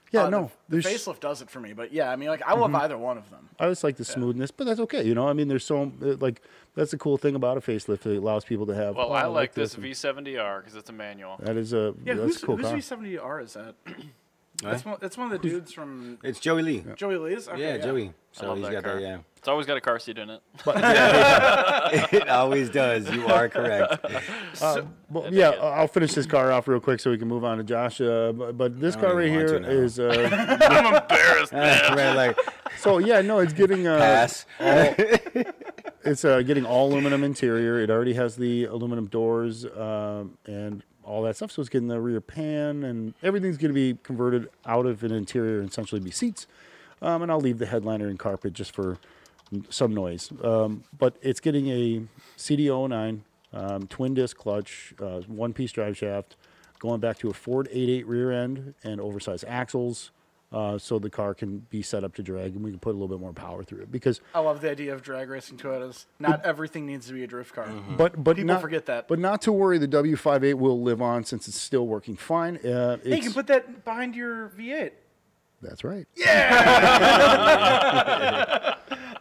Yeah, the facelift does it for me, but yeah, I mean, I love either one of them. I just like the smoothness, but that's okay. I mean, there's that's the cool thing about a facelift. It allows people to have. Well, I like this V70R because it's a manual. That is a that's a cool car. Whose V70R is that? That's one of the dudes from. It's Joey Lee. Yeah. Joey Lee's? Okay, yeah, Joey. So he's got car. that, It's always got a car seat in it. It always does. You are correct. I'll finish this car off real quick so we can move on to Josh. But this car right here is. I'm embarrassed, man. So it's getting pass. It's getting all aluminum interior. It already has the aluminum doors and all that stuff. So it's getting the rear pan, and everything's going to be converted out of an interior and essentially be seats. And I'll leave the headliner and carpet just for some noise. But it's getting a CD09 twin disc clutch, one-piece drive shaft, going back to a Ford 8.8 rear end and oversized axles. So the car can be set up to drag, and we can put a little bit more power through it. Because I love the idea of drag racing Toyotas. Not everything needs to be a drift car. But People forget that. But not to worry, the W58 will live on since it's still working fine. Hey, you can put that behind your V8. That's right. Yeah.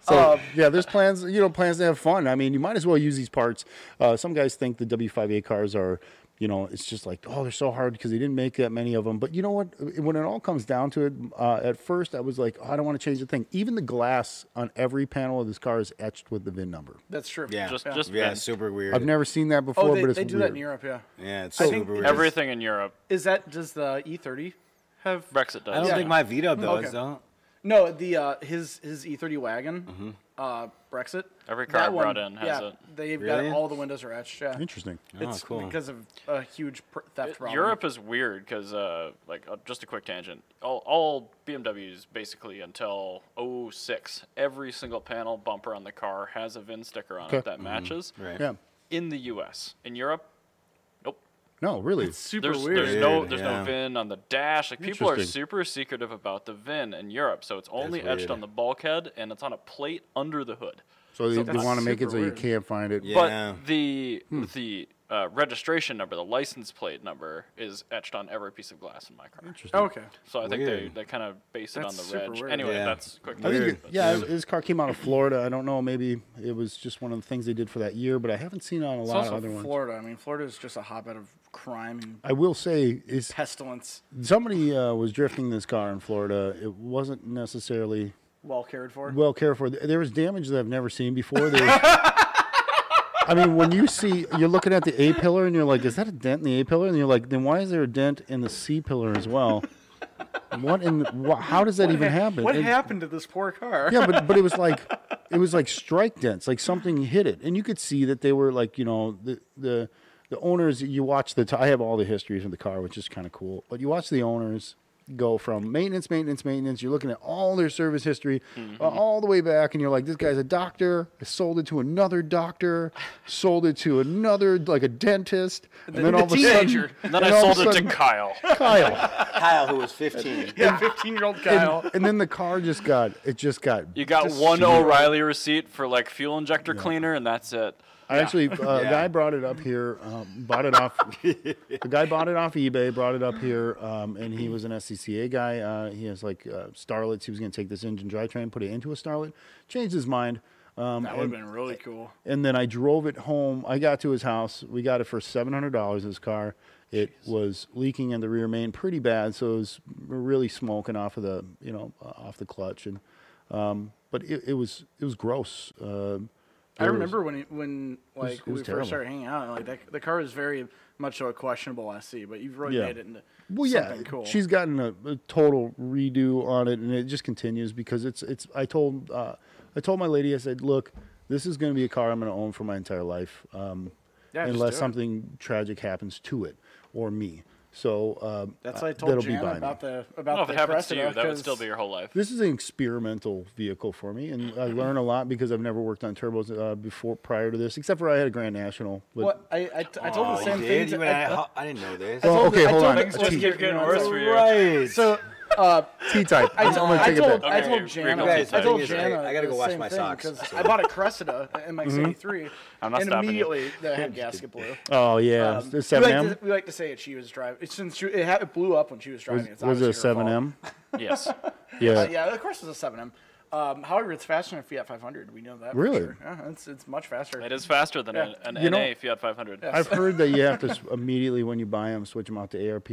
So yeah, there's plans. Plans to have fun. I mean, you might as well use these parts. Some guys think the W58 cars are. It's just like, oh, they're so hard because they didn't make that many of them. But you know what? When it all comes down to it, at first I was like, oh, I don't want to change the thing. Even the glass on every panel of this car is etched with the VIN number. That's true. Yeah, just it's super weird. I've never seen that before, but it's they do weird. that in Europe, yeah. Yeah, it's super weird. Everything in Europe. Does the E30 have Brexit does? I don't think my V-Dub does, though. No, the his E30 wagon, Brexit. Every car brought in has it. They've got all the windows are etched. Yeah, Interesting. It's cool. because of a huge theft problem. Europe is weird because, just a quick tangent. All BMWs basically until 06, every single panel bumper on the car has a VIN sticker on it that matches. Right. Yeah. In the U.S. In Europe, nope. No, really. It's super There's weird. no VIN on the dash. Like people are Interesting. super secretive about the VIN in Europe, so it's only etched on the bulkhead and it's on a plate under the hood. So they that's want to make it so super you weird. can't find it. Yeah. But the registration number, the license plate number, is etched on every piece of glass in my car. Interesting. Okay. So I think Weird. they kind of base it That's on the super reg. weird. Anyway, Yeah. that's quick. I think, Weird. this car came out of Florida. I don't know. Maybe it was just one of the things they did for that year, but I haven't seen it on a It's lot of also other ones. Florida. I mean, Florida is just a hotbed of crime and I will say, is pestilence. somebody was drifting this car in Florida. It wasn't necessarily Well cared for. well cared for. There was damage that I've never seen before. There was, I mean, when you're looking at the A pillar and you're like, is that a dent in the A pillar? And you're like, then why is there a dent in the C pillar as well? How does that even happen? What happened to this poor car? Yeah, but it was like strike dents, like something hit it, and you could see that they were like, the owners. You watch I have all the histories of the car, which is kind of cool. But you watch the owners go from maintenance. You're looking at all their service history, all the way back, and you're like, this guy's a doctor. I sold it to another doctor, sold it to another, like a dentist, and then all of a sudden, And then I sold it to Kyle. Kyle, who was 15. Yeah, 15-year-old Kyle. and then the car just got. You got one O'Reilly receipt for like fuel injector cleaner, and that's it. I actually, a guy brought it up here, bought it off. The guy bought it off eBay, brought it up here, and he was an SCCA guy. He has like Starlets. He was going to take this engine drivetrain, put it into a Starlet, changed his mind. That would have been really cool. And then I drove it home. I got to his house. We got it for $700. His car. It was leaking in the rear main pretty bad, so it was really smoking off of the, off the clutch, and but it was gross. I remember when like it was we terrible. first started hanging out, like the car is very much so a questionable SC, but you've really made it into something cool. She's gotten a total redo on it, and it just continues because it's. I told my lady, I said, look, this is going to be a car I'm going to own for my entire life, unless something tragic happens to it or me. So that's what I told Jan about the If it happens to you, Cressida, that would still be your whole life. This is an experimental vehicle for me, and I learn a lot because I've never worked on turbos prior to this, except for I had a Grand National. But Well, I told the same thing. I didn't know this. Well, okay, hold on. Things just keep getting worse for you. Right. So T-type. I'm going to take it back. I told Jana. Guys, I told I Jana. gotta go the wash same my thing, socks. 'cause I bought a Cressida MX-83, I'm not and stopping you. immediately the head gasket blew. Oh yeah, the We 7M. like to say it. She was driving. Since it blew up when she was driving. It's Was it a obviously her fault. 7M? Yes. Yeah. Yeah, of course it's a 7M. However, it's faster than a Fiat 500. We know that. For Really? sure. Yeah, it's much faster. It is faster than an You know- NA Fiat 500. I've heard that you have to immediately when you buy them switch them out to ARP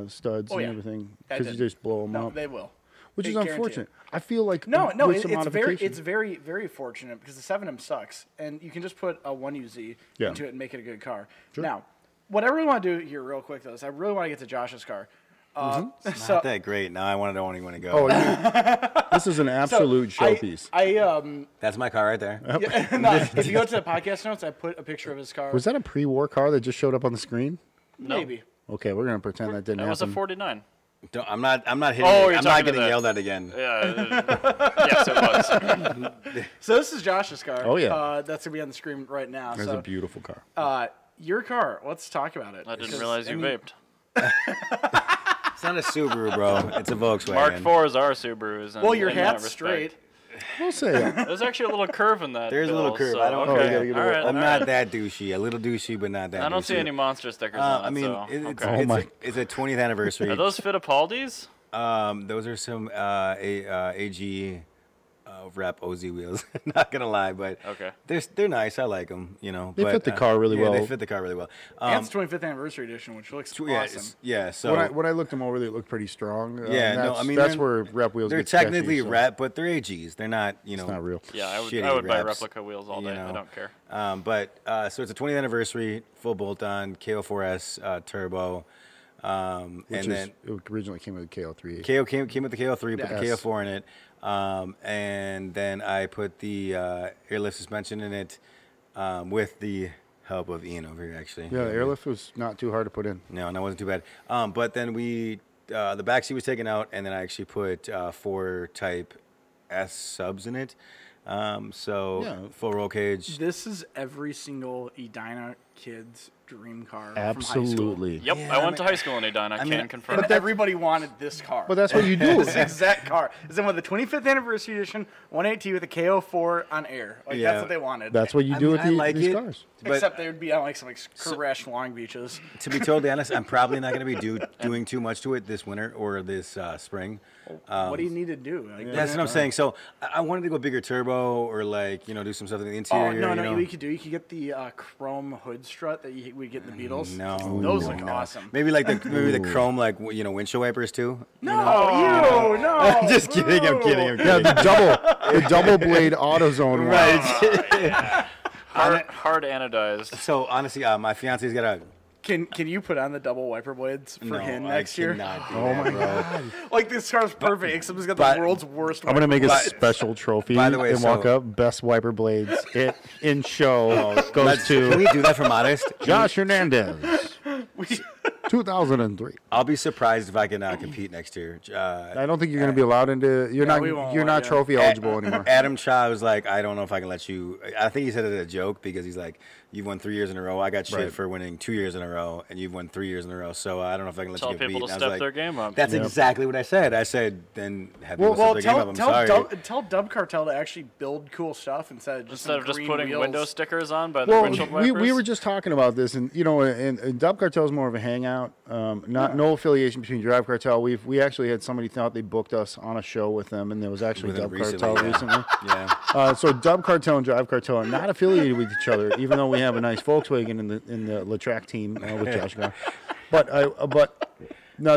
studs and yeah. everything I because you did. just blow them No, up, they will. which They is guarantee unfortunate. it. I feel like No, with some modification- it's very fortunate because the 7M sucks, and you can just put a 1UZ Yeah. into it and make it a good car. Sure. Now, what I really want to do here, real quick though, is I really want to get to Josh's car. It's not that great. Now I want to know when you want to go. Oh, this is an absolute showpiece. That's my car right there. If you go to the podcast notes, I put a picture of his car. Was that a pre-war car that just showed up on the screen? Maybe. Okay, we're gonna pretend that didn't That was a happen. 49. I'm not hitting. Oh, you're I'm talking not to getting the- yelled at again. Yeah. Yes, it was. So this is Josh's car. Oh, yeah. That's gonna be on the screen right now. It's so a beautiful car. your car. Let's talk about it. I didn't Because, realize you I mean, vaped. It's not a Subaru, bro. It's a Volkswagen. Mark IVs are Subarus. Well, your hat's straight. We'll say it. There's actually a little curve in that. There's a little curve. So, I don't. Okay. All right. I'm not that douchey. A little douchey, but not that. I don't douchey. see any monster stickers on it. I mean, so, it's a 20th anniversary. Are those Fittipaldis? Those are some AG wrap OZ wheels. Not gonna lie, but they're nice. I like them. You know, they fit the car really well. They fit the car really well. And it's 25th anniversary edition, which looks awesome. Yeah. So when I looked them over, they look pretty strong. I mean that's where rep wheels. They're technically sketchy, rep, but they're AGs. They're not. It's not real. Yeah, I would buy replica wheels all day. I don't care. So it's a 20th anniversary, full bolt-on KO4S turbo. It originally came with the KO3. Came with the KO3, put the KO4 in it. And then I put the airlift suspension in it with the help of Ian over here, actually. Yeah, the airlift was not too hard to put in. No, that wasn't too bad. But then the back seat was taken out, and then I actually put 4 Type S subs in it. Full roll cage. This is every single Edina kid's dream car. Absolutely. Yep, Yeah, I went to high school in Edina. I can confirm. But everybody wanted this car. But that's what you do. This exact car. It's in with the 25th anniversary edition 180 with a KO4 on air. That's what they wanted. That's what you do with these cars. Except they would be on some crash Long Beaches. To be totally honest, I'm probably not going to be doing too much to it this winter or this spring. What do you need to do? That's what I'm saying. So I wanted to go bigger turbo or do some stuff in the interior. Oh, no, you could get the chrome hood strut that we get in the Beetles. No, those look awesome. Maybe the chrome windshield wipers too. No, no. I'm just kidding. I'm kidding. Yeah, the double blade AutoZone. Right. Hard anodized. So honestly, my fiance's got a. Can you put on the double wiper blades for him next year? Oh my god! This car's perfect, except it's got the world's worst. I'm gonna make a special trophy and walk up. Best wiper blades in show goes to. Can we do that for Modest? Josh Hernandez. 2003. I'll be surprised if I can compete next year. I don't think you're going to be allowed into. You're not trophy eligible anymore. Adam Cha was like, I don't know if I can let you. I think he said it as a joke because he's like, you've won 3 years in a row. I got shit for winning 2 years in a row, and you've won 3 years in a row. So I don't know if I can let you get beat. Tell people to step their game up. That's exactly what I said. I said, then have people step their game up. I'm sorry. Tell Dub Cartel to actually build cool stuff instead of just putting wheels. Window stickers on by the windshield wipers. We were just talking about this, and and Dub Cartel is more of a hangout. No affiliation between Drive Cartel. We actually had somebody thought they booked us on a show with them, and there was actually Dub Cartel recently. Yeah. So Dub Cartel and Drive Cartel are not affiliated with each other, even though we have a nice Volkswagen in the LaTrac team with Josh Gar. But no,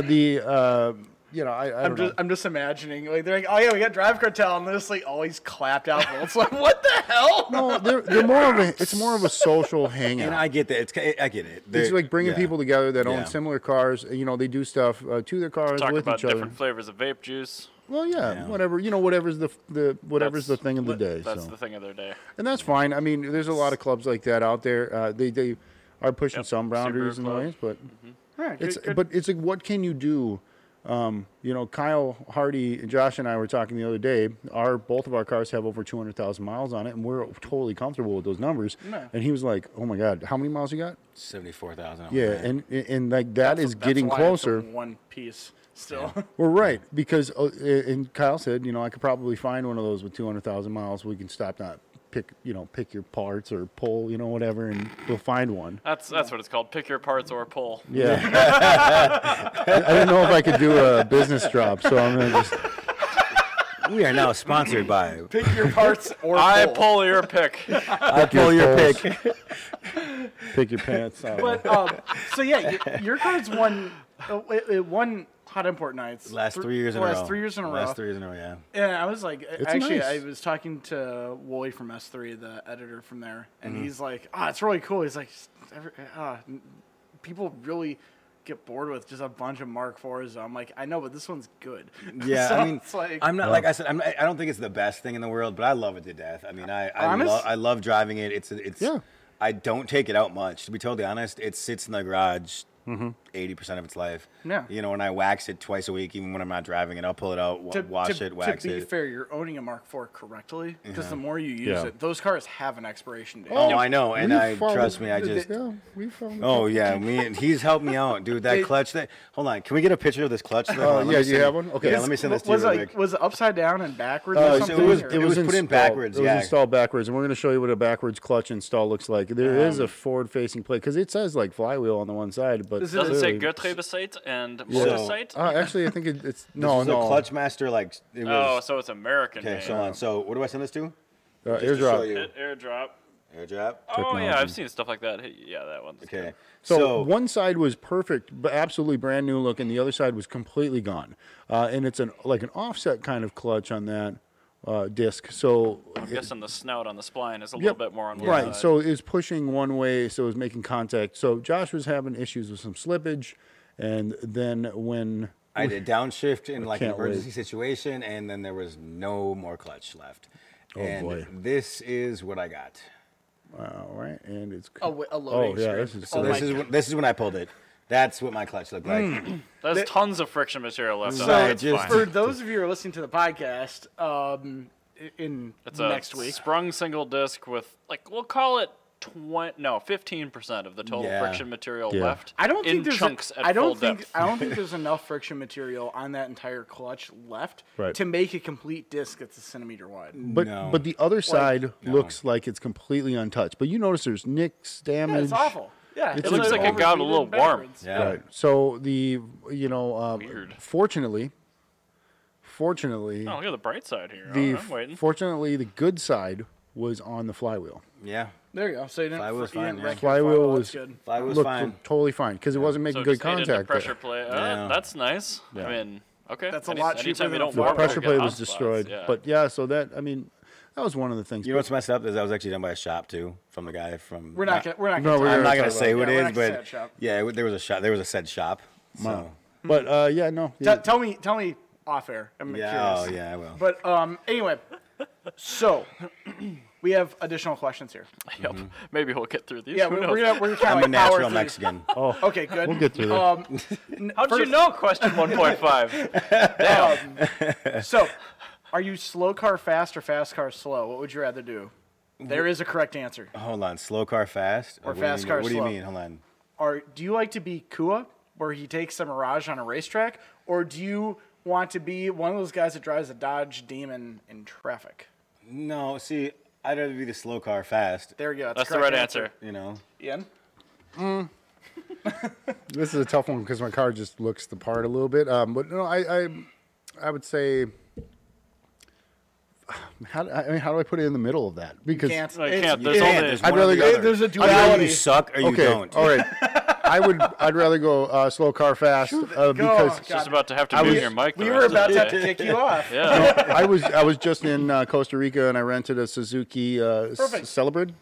I'm just imagining they're like, oh yeah, we got Drive Cartel, and they're just always clapped out. It's like, what the hell? No, they're more of a social hangout. And I get that. I get it. It's like bringing people together that own similar cars. They do stuff to their cars Talk with about each other. different flavors of vape juice. Well, whatever. Whatever's the thing of the day. That's the thing of their day. And that's fine. I mean, there's a lot of clubs like that out there. They are pushing some boundaries in the ways, but it's like, what can you do? Kyle Hardy, Josh, and I were talking the other day. Both of our cars have over 200,000 miles on it, and we're totally comfortable with those numbers. No. And he was like, "Oh my God, how many miles you got?" 74,000. Yeah, and like that's getting closer. It's one piece still. We're right because, and Kyle said, I could probably find one of those with 200,000 miles. We can stop that. Pick your parts or pull, whatever, and we'll find one. That's what it's called. Pick your parts or pull. Yeah. I didn't know if I could do a business drop, so I'm gonna just. We are now sponsored by Pick Your Parts or I pull your pick. I pull your pick. Pick your pants out. But so yeah, your car's won Hot Import Nights. Last 3 years in a row. Last 3 years in a row. Last 3 years in a row, yeah. And I was like, nice. I was talking to Wooly from S3, the editor from there, and he's like, it's really cool. He's like, people really get bored with just a bunch of Mark IVs. I'm like, I know, but this one's good. Yeah, so I mean, it's like, I'm not like I said. I don't think it's the best thing in the world, but I love it to death. I mean, I love driving it. It's. I don't take it out much. To be totally honest, it sits in the garage 80% of its life. Yeah. You know, when I wax it twice a week, even when I'm not driving it, I'll pull it out, wash it, wax it. To be fair, you're owning a Mark IV correctly, because the more you use it, those cars have an expiration date. Oh, I know, and trust me, I just. We found. Oh yeah, he's helped me out, dude. That clutch. Hold on, can we get a picture of this clutch? Oh yeah, you have one. Okay, yeah, let me send this to you real quick. Was it upside down and backwards? Or something? It was put in backwards. It was installed backwards, and we're going to show you what a backwards clutch install looks like. There is a forward-facing plate because it says like flywheel on the one side, but does it say Getriebeseit and Motorseit? Actually, I think it's no. Clutch Master so it's American. Okay, so what do I send this to? Airdrop. Airdrop. Oh yeah, I've seen stuff like that. Yeah, that one's okay. Good. So one side was perfect, but absolutely brand new look, and the other side was completely gone. And it's like an offset kind of clutch on that disc. So I'm guessing the snout on the spline is a little bit more on one right. side. So it's pushing one way, so it's making contact. So Josh was having issues with some slippage, and then when I did downshift in like an emergency situation, and then there was no more clutch left. And boy. This is what I got. All right, and it's a loading screen. This is when I pulled it. That's what my clutch looked like. There's tons of friction material left on it. So for those of you who are listening to the podcast, it's next a week, sprung single disc with we'll call it 15% of the total friction material left. I don't think there's chunks I don't think there's enough friction material on that entire clutch left to make a complete disc that's a centimeter wide. But the other side looks like it's completely untouched. But you notice there's nicks, damage. Yeah, it's awful. Yeah, it looks like it got a little warm. Yeah. Right. So fortunately. Oh, look at the bright side here. I'm waiting. Fortunately, the good side was on the flywheel. Yeah. There you go. So you didn't, Flywheel was fine. Flywheel was good. Flywheel was fine. Totally fine because it wasn't making good contact. Pressure plate. That's nice. Yeah. I mean, okay. That's a lot cheaper than the pressure plate was destroyed. Yeah. But so that was one of the things. You know what's messed up is that was actually done by a shop too, from the guy from. We're not I'm not gonna say what it is, but there was a shop. There was a said shop. So. But Tell me off air. I'm curious. Oh yeah, I will. But anyway, so we have additional questions here. Yep. Maybe we'll get through these. Yeah, we're gonna I'm a natural Mexican. Oh, okay, good. We'll get through that. How did you know? Question 1.5. So, are you slow car fast or fast car slow? What would you rather do? There is a correct answer. Hold on, slow car fast or fast car slow? What do you mean? Hold on. Do you like to be Kua, where he takes a Mirage on a racetrack, or do you want to be one of those guys that drives a Dodge Demon in traffic? No, see, I'd rather be the slow car fast. There you go. That's the right answer. You know. Ian? This is a tough one because my car just looks the part a little bit. But no, I would say. How do I put it in the middle of that? Because you can't. I'd rather go. There's a duality. You suck or you don't. All right. I'd rather go slow car fast because just about to have to move your mic. We were about to have to kick you off. Yeah. I was just in Costa Rica and I rented a Suzuki Celebrate.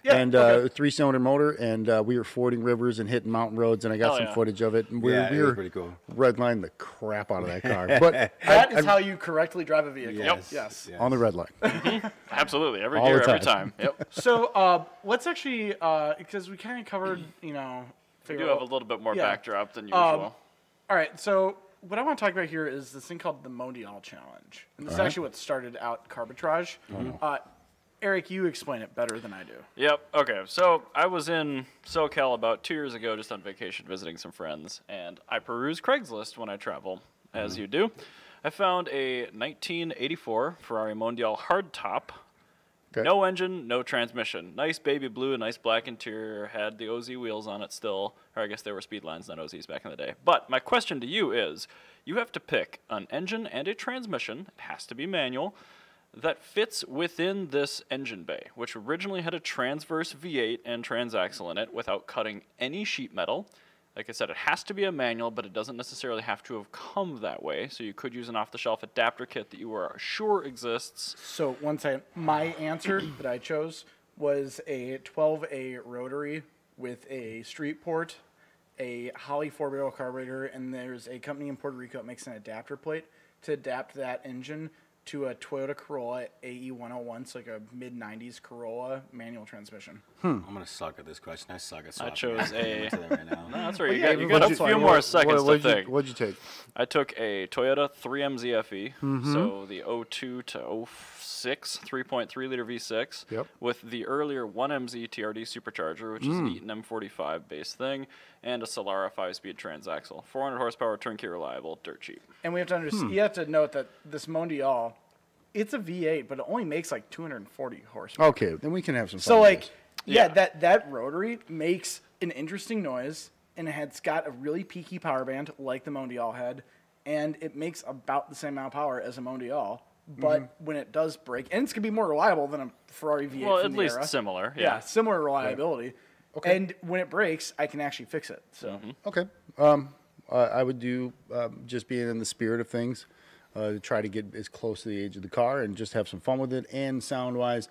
Yeah, and 3-cylinder motor, and we were fording rivers and hitting mountain roads, and I got some footage of it. And we were pretty cool. Redlining the crap out of that car. But that is how you correctly drive a vehicle. Yes. On the red line. Absolutely, every gear, every time. Yep. So let's actually, because we kind of covered, we do have a little bit more backdrop than usual. All right, so what I want to talk about here is this thing called the Mondial Challenge, and this is actually what started out Carbitrage. Eric, you explain it better than I do. Yep. Okay. So I was in SoCal about 2 years ago, just on vacation, visiting some friends, and I peruse Craigslist when I travel, as you do. I found a 1984 Ferrari Mondial hardtop. Okay. No engine, no transmission. Nice baby blue, nice black interior. Had the OZ wheels on it still, or I guess they were Speedlines, not OZs back in the day. But my question to you is, you have to pick an engine and a transmission. It has to be manual. That fits within this engine bay, which originally had a transverse V8 and transaxle in it without cutting any sheet metal. Like I said, it has to be a manual, but it doesn't necessarily have to have come that way. So you could use an off-the-shelf adapter kit that you are sure exists. So one second, my answer that I chose was a 12A rotary with a street port, a Holley 4-barrel carburetor, and there's a company in Puerto Rico that makes an adapter plate to adapt that engine to a Toyota Corolla AE 101, so like a mid-90s Corolla manual transmission. I'm going to suck at this question. I suck at swapping. I chose a... right now. No, that's right. You got a few more seconds to think. What'd you take? I took a Toyota 3MZ FE, so the 02 to 06 3.3-liter V6 with the earlier 1MZ TRD supercharger, which is an Eaton M45 base thing, and a Solara 5-speed transaxle. 400 horsepower, turnkey reliable, dirt cheap. And we have to understand, you have to note that this Mondial, it's a V8, but it only makes like 240 horsepower. Okay, then we can have some fun. So like, that rotary makes an interesting noise, and it's got a really peaky power band like the Mondial had, and it makes about the same amount of power as a Mondial. But when it does break, and it's going to be more reliable than a Ferrari V8 well, from at the least era. similar. Yeah, similar reliability. Right. Okay. And when it breaks, I can actually fix it. So Okay. I would do, just being in the spirit of things, try to get as close to the age of the car and just have some fun with it. And sound-wise,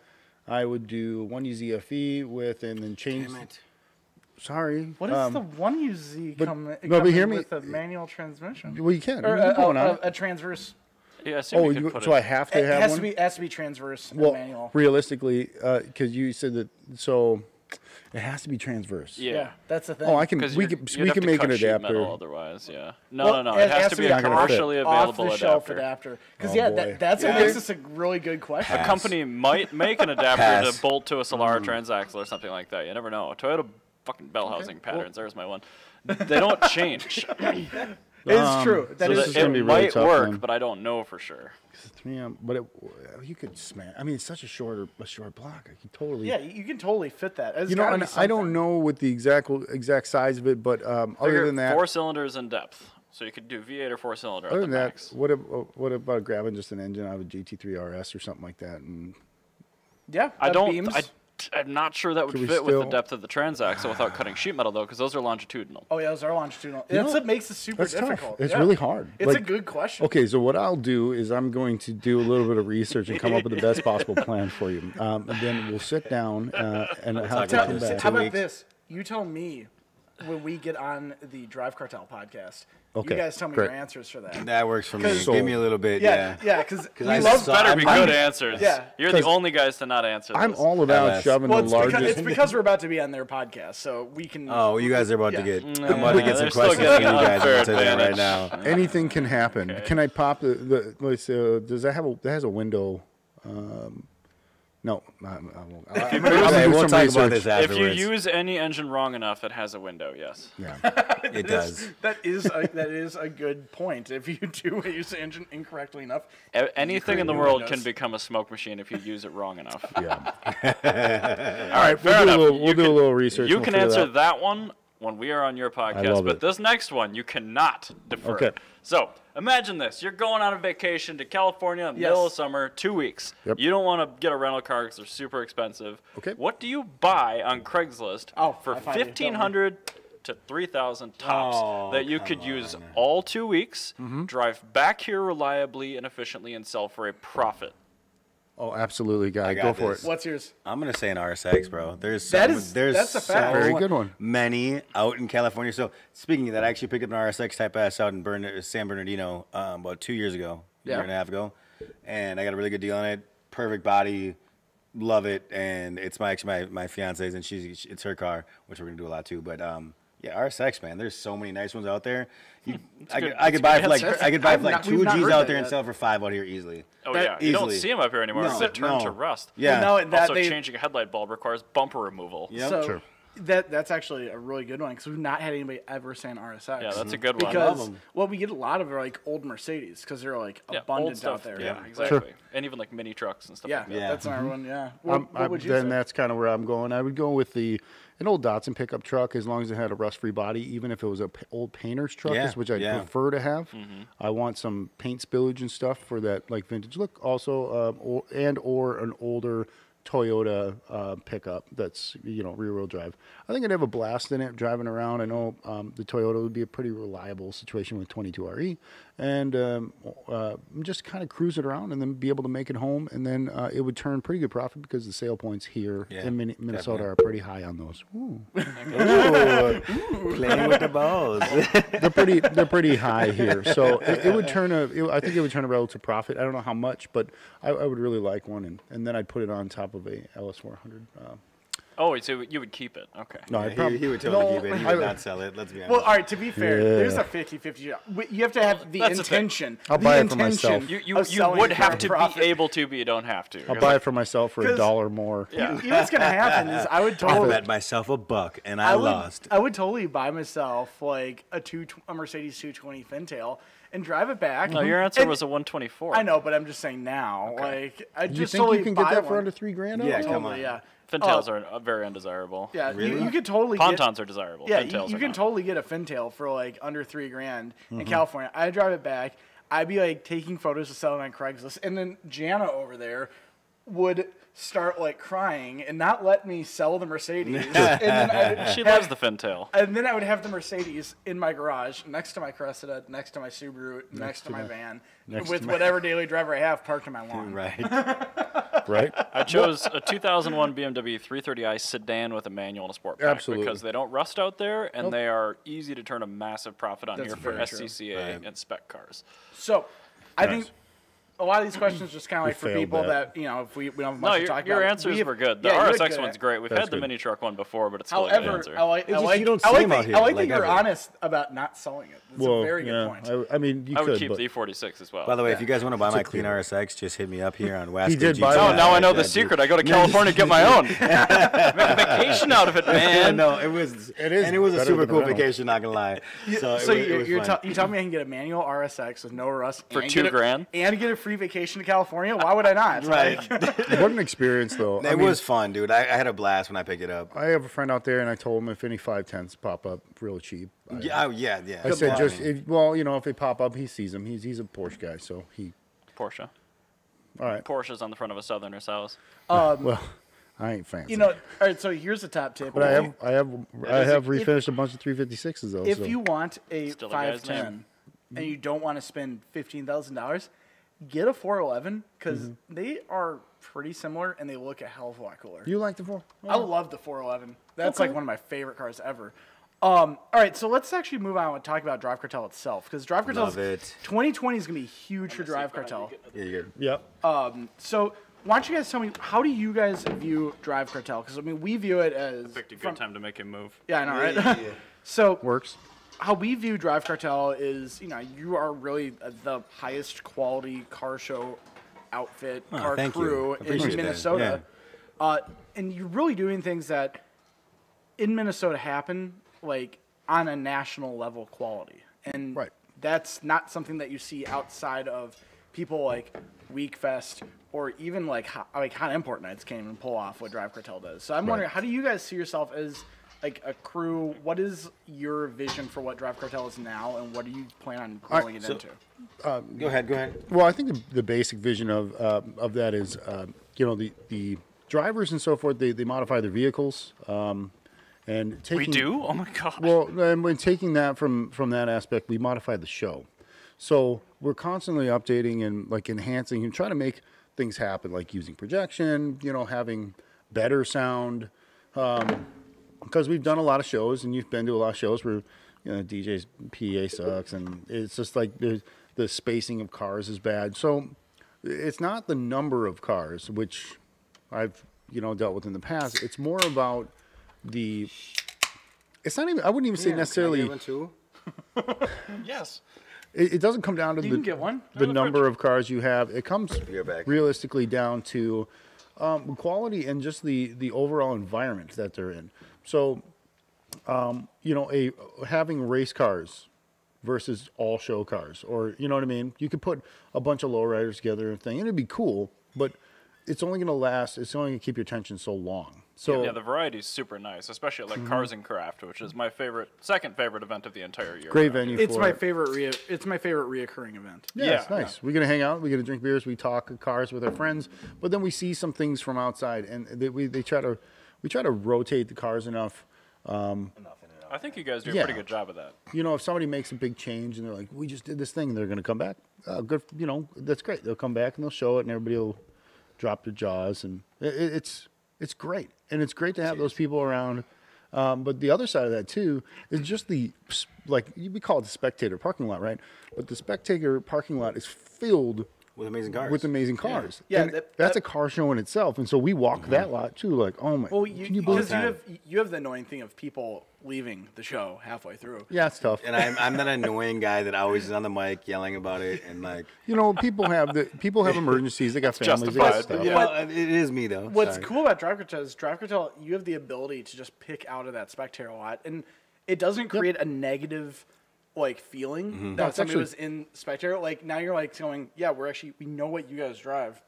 I would do 1UZ FE with, and then change... Damn it. Sorry. What is the 1UZ but hear me, with a manual transmission? Well, you can. Or a transverse... Yeah, so I have to have one? It has to be transverse manual. Realistically, because you said that, so it has to be transverse. Yeah, that's the thing. Oh, we can make an adapter. Otherwise, No. It has to be a commercially available off-the-shelf adapter. Because that's what makes this a really good question. A company might make an adapter to bolt to a Solara transaxle or something like that. You never know. Toyota fucking bell housing patterns. There's my one. They don't change. It's true. It might work, but I don't know for sure. But you could smash. I mean, it's such a short block. I could totally. Yeah, you can totally fit that. And I don't know what the exact size of it, but other than that, 4 cylinders in depth. So you could do V8 or 4-cylinder. Other than that, max. what about grabbing just an engine out of a GT3 RS or something like that? And I'm not sure that would fit with the depth of the transaxle without cutting sheet metal, though, because those are longitudinal. Oh, yeah, those are longitudinal. That's what makes it super difficult. It's really hard. It's a good question. Okay, so what I'll do is I'm going to do a little bit of research and come up with the best possible plan for you. And then we'll sit down and have to come back. How about this? You tell me when we get on the Drive Cartel podcast. Okay, you guys tell me your answers for that. That works for me. Give me a little bit. Yeah, because we love better be good answers. Yeah, you're the only guys to not answer. I'm all about shoving the largest. It's because we're about to be on their podcast, so we can. Oh, you guys are about to get. I'm about to get some questions from you guys right now. Anything can happen. Okay. Can I pop the? Does that have that has a window? No, I won't. We'll talk about this afterwards. If you use any engine wrong enough, it has a window. Yes. Yeah, it does. That is a good point. If you do use the engine incorrectly enough, anything in the world can become a smoke machine if you use it wrong enough. Yeah. All right, fair enough. We'll do a little research. You can answer that one when we are on your podcast, but this next one you cannot defer. Okay. So imagine this: you're going on a vacation to California in the middle of summer, 2 weeks. Yep. You don't want to get a rental car because they're super expensive. Okay. What do you buy on Craigslist for $1,500 to $3,000 tops that you could use all 2 weeks, drive back here reliably and efficiently, and sell for a profit? Oh, absolutely, guy. Go for it. What's yours? I'm gonna say an RSX, bro. There's that's a fact. Very good one. Many out in California. So speaking of that, I actually picked up an RSX Type S out in San Bernardino about 2 years ago, year and a half ago, and I got a really good deal on it. Perfect body, love it, and it's my fiance's, and it's her car, which we're gonna do a lot too. But yeah, RSX, man. There's so many nice ones out there. I could buy for like 2 G's out there and sell for 5 out here easily. Oh yeah, you don't see them up here anymore. They turn to rust. Yeah. Also, changing a headlight bulb requires bumper removal. Yep. So that's actually a really good one because we've not had anybody ever say an RSX. Yeah, that's a good one. Because we get a lot of like old Mercedes because they're like abundant out there. Yeah, exactly. And even like mini trucks and stuff. Yeah, like that. That's another one. Yeah. What would you say? Then that's kind of where I'm going. I would go with an old Datsun pickup truck as long as it had a rust-free body, even if it was an old painter's truck, which I'd prefer to have. I want some paint spillage and stuff for that like vintage look also, or an older Toyota pickup that's, rear-wheel drive. I think I'd have a blast in it driving around. I know the Toyota would be a pretty reliable situation with 22RE. And just kind of cruise it around and then be able to make it home. And then it would turn pretty good profit because the sale points here in Minnesota are pretty high on those. Ooh. Playing with the balls. They're pretty high here. So it would turn I think it would turn a relative profit. I don't know how much, but I would really like one. And then I'd put it on top of a LS400. So you would keep it. Okay. No, he would totally keep it. He would not sell it. Let's be honest. Well, all right, to be fair, there's a 50-50. You have to have the intention. I'll buy it for myself. You would have to be able to, but you don't have to. I'll buy it for myself for $1 more. Yeah. You know what's going to happen is I would totally... I bet myself $1 and I lost. I would totally buy myself like a Mercedes 220 Fintail and drive it back. No, your answer was a 124. I know, but I'm just saying now. Okay. Like, I Do just you think totally you can buy get that for one. under $3,000? Yeah, Totally, come on. Yeah. Fintails are very undesirable. Yeah, Really? you could totally Pontons are desirable. Yeah, Fintails you are can not. totally get a Fintail for like under $3,000 in California. I drive it back. I'd be like taking photos to sell it on Craigslist, and then Jana over there would start like crying and not let me sell the Mercedes. And then She loves the Fintail. And then I would have the Mercedes in my garage next to my Cressida, next to my Subaru, next to my van, with whatever daily driver I have parked on my lawn. Right. Right? I chose a 2001 BMW 330i sedan with a manual and a sport pack Absolutely. because they don't rust out there and they are easy to turn a massive profit on That's here for very true. SCCA and spec cars. So, I think a lot of these questions just kind of like for failed people that. that, if we don't have No, much to talk about. your answers were good. The yeah, you had RSX good one's great. We've That's had the good. mini truck one before, but it's still a good However, answer. I like It's just you don't I see like them that, out here, I like like that you're ever. honest about not selling it. That's a very good point. I mean, you I would could, keep but the E46 as well. By the way, if you guys want to buy my clear. clean RSX, just hit me up here on Wasco. He did buy Oh, one. now I know the secret. I go to California to get my own. Make a vacation out of it, man. No, it was a better super than cool the rental. vacation. Not gonna lie. So, So it was fun. you tell me I can get a manual RSX with no rust For and $2,000? and get a free vacation to California? Why would I not? Right. what an experience, though. It was fun, dude. I had a blast when I picked it up. I have a friend out there, and I told him if any 510s pop up real cheap. Yeah. I said just, if they pop up, he sees them. He's a Porsche guy, so he. Porsche. All right. Porsche's on the front of a Southerner's house. Well, I ain't fancy. All right. So here's the top tip. But I have refinished a bunch of 356s though. If so. you want a Still a guy's 510 and you don't want to spend $15,000, get a 411 because they are pretty similar and they look a hell of a lot cooler. You like the 4? I love the 411. That's like one of my favorite cars ever. All right, so let's actually move on and talk about Drive Cartel itself because Drive Cartel Love it. 2020 is going to be huge for Drive Cartel. Yeah, you're good. Yep. So why don't you guys tell me, how do you guys view Drive Cartel? Because, we view it as... Picked a good time to make him move. Yeah, I know, right? So Works. how we view Drive Cartel is, you are really the highest quality car show outfit, car thank you. crew Appreciate in that. Minnesota. And you're really doing things that in Minnesota happen, like, on a national level quality. And Right. that's not something that you see outside of people like Weekfest or even like Hot Import Nights can't even pull off what Drive Cartel does. So I'm wondering, how do you guys see yourself as like a crew? What is your vision for what Drive Cartel is now, and what do you plan on growing it into? Go ahead. Well, I think the basic vision of that is, the drivers and so forth. They modify their vehicles. And taking, We do? Oh my god. Well, and when taking that from that aspect, we modify the show. So we're constantly updating and like enhancing and trying to make things happen, like using projection, having better sound. Because we've done a lot of shows, and you've been to a lot of shows where, DJ's PA sucks, and it's just like the spacing of cars is bad. So it's not the number of cars, which I've dealt with in the past. It's more about it's not even, I wouldn't even say necessarily, Yes. it doesn't come down to You can get one. the number of cars you have. It comes You're back. realistically down to quality and just the overall environment that they're in. So, having race cars versus all show cars, or you know what I mean? You could put a bunch of lowriders together and thing, and it'd be cool, but it's only going to last. It's only going to keep your attention so long. So yeah, the variety is super nice, especially at like Cars and Craft, which is my second favorite event of the entire year. Great venue. It's my favorite. It's my favorite reoccurring event. Yeah, it's nice. We're gonna hang out. We're gonna drink beers. We talk cars with our friends, but then we see some things from outside, and we try to rotate the cars enough. I think you guys do a pretty good job of that. You know, if somebody makes a big change and they're like, "We just did this thing," and they're gonna come back. Good. You know, that's great. They'll come back and they'll show it, and everybody will drop their jaws, and it's great, and it's great to have those people around. But the other side of that too is just we call it the spectator parking lot, right? But the spectator parking lot is filled with amazing cars. Yeah, that's a car show in itself, and so we walk that lot too. Like, oh my! Well, can you believe because you have the annoying thing of people leaving the show halfway through. Yeah, it's tough. And I'm that annoying guy that always is on the mic yelling about it, and like, you know, people have emergencies. They got families. They got stuff. Yeah, well, it is me though. What's cool about Drive Cartel, you have the ability to just pick out of that spectator lot, and it doesn't create a negative feeling that somebody was in spectator. Like now you're like going, yeah, we know what you guys drive.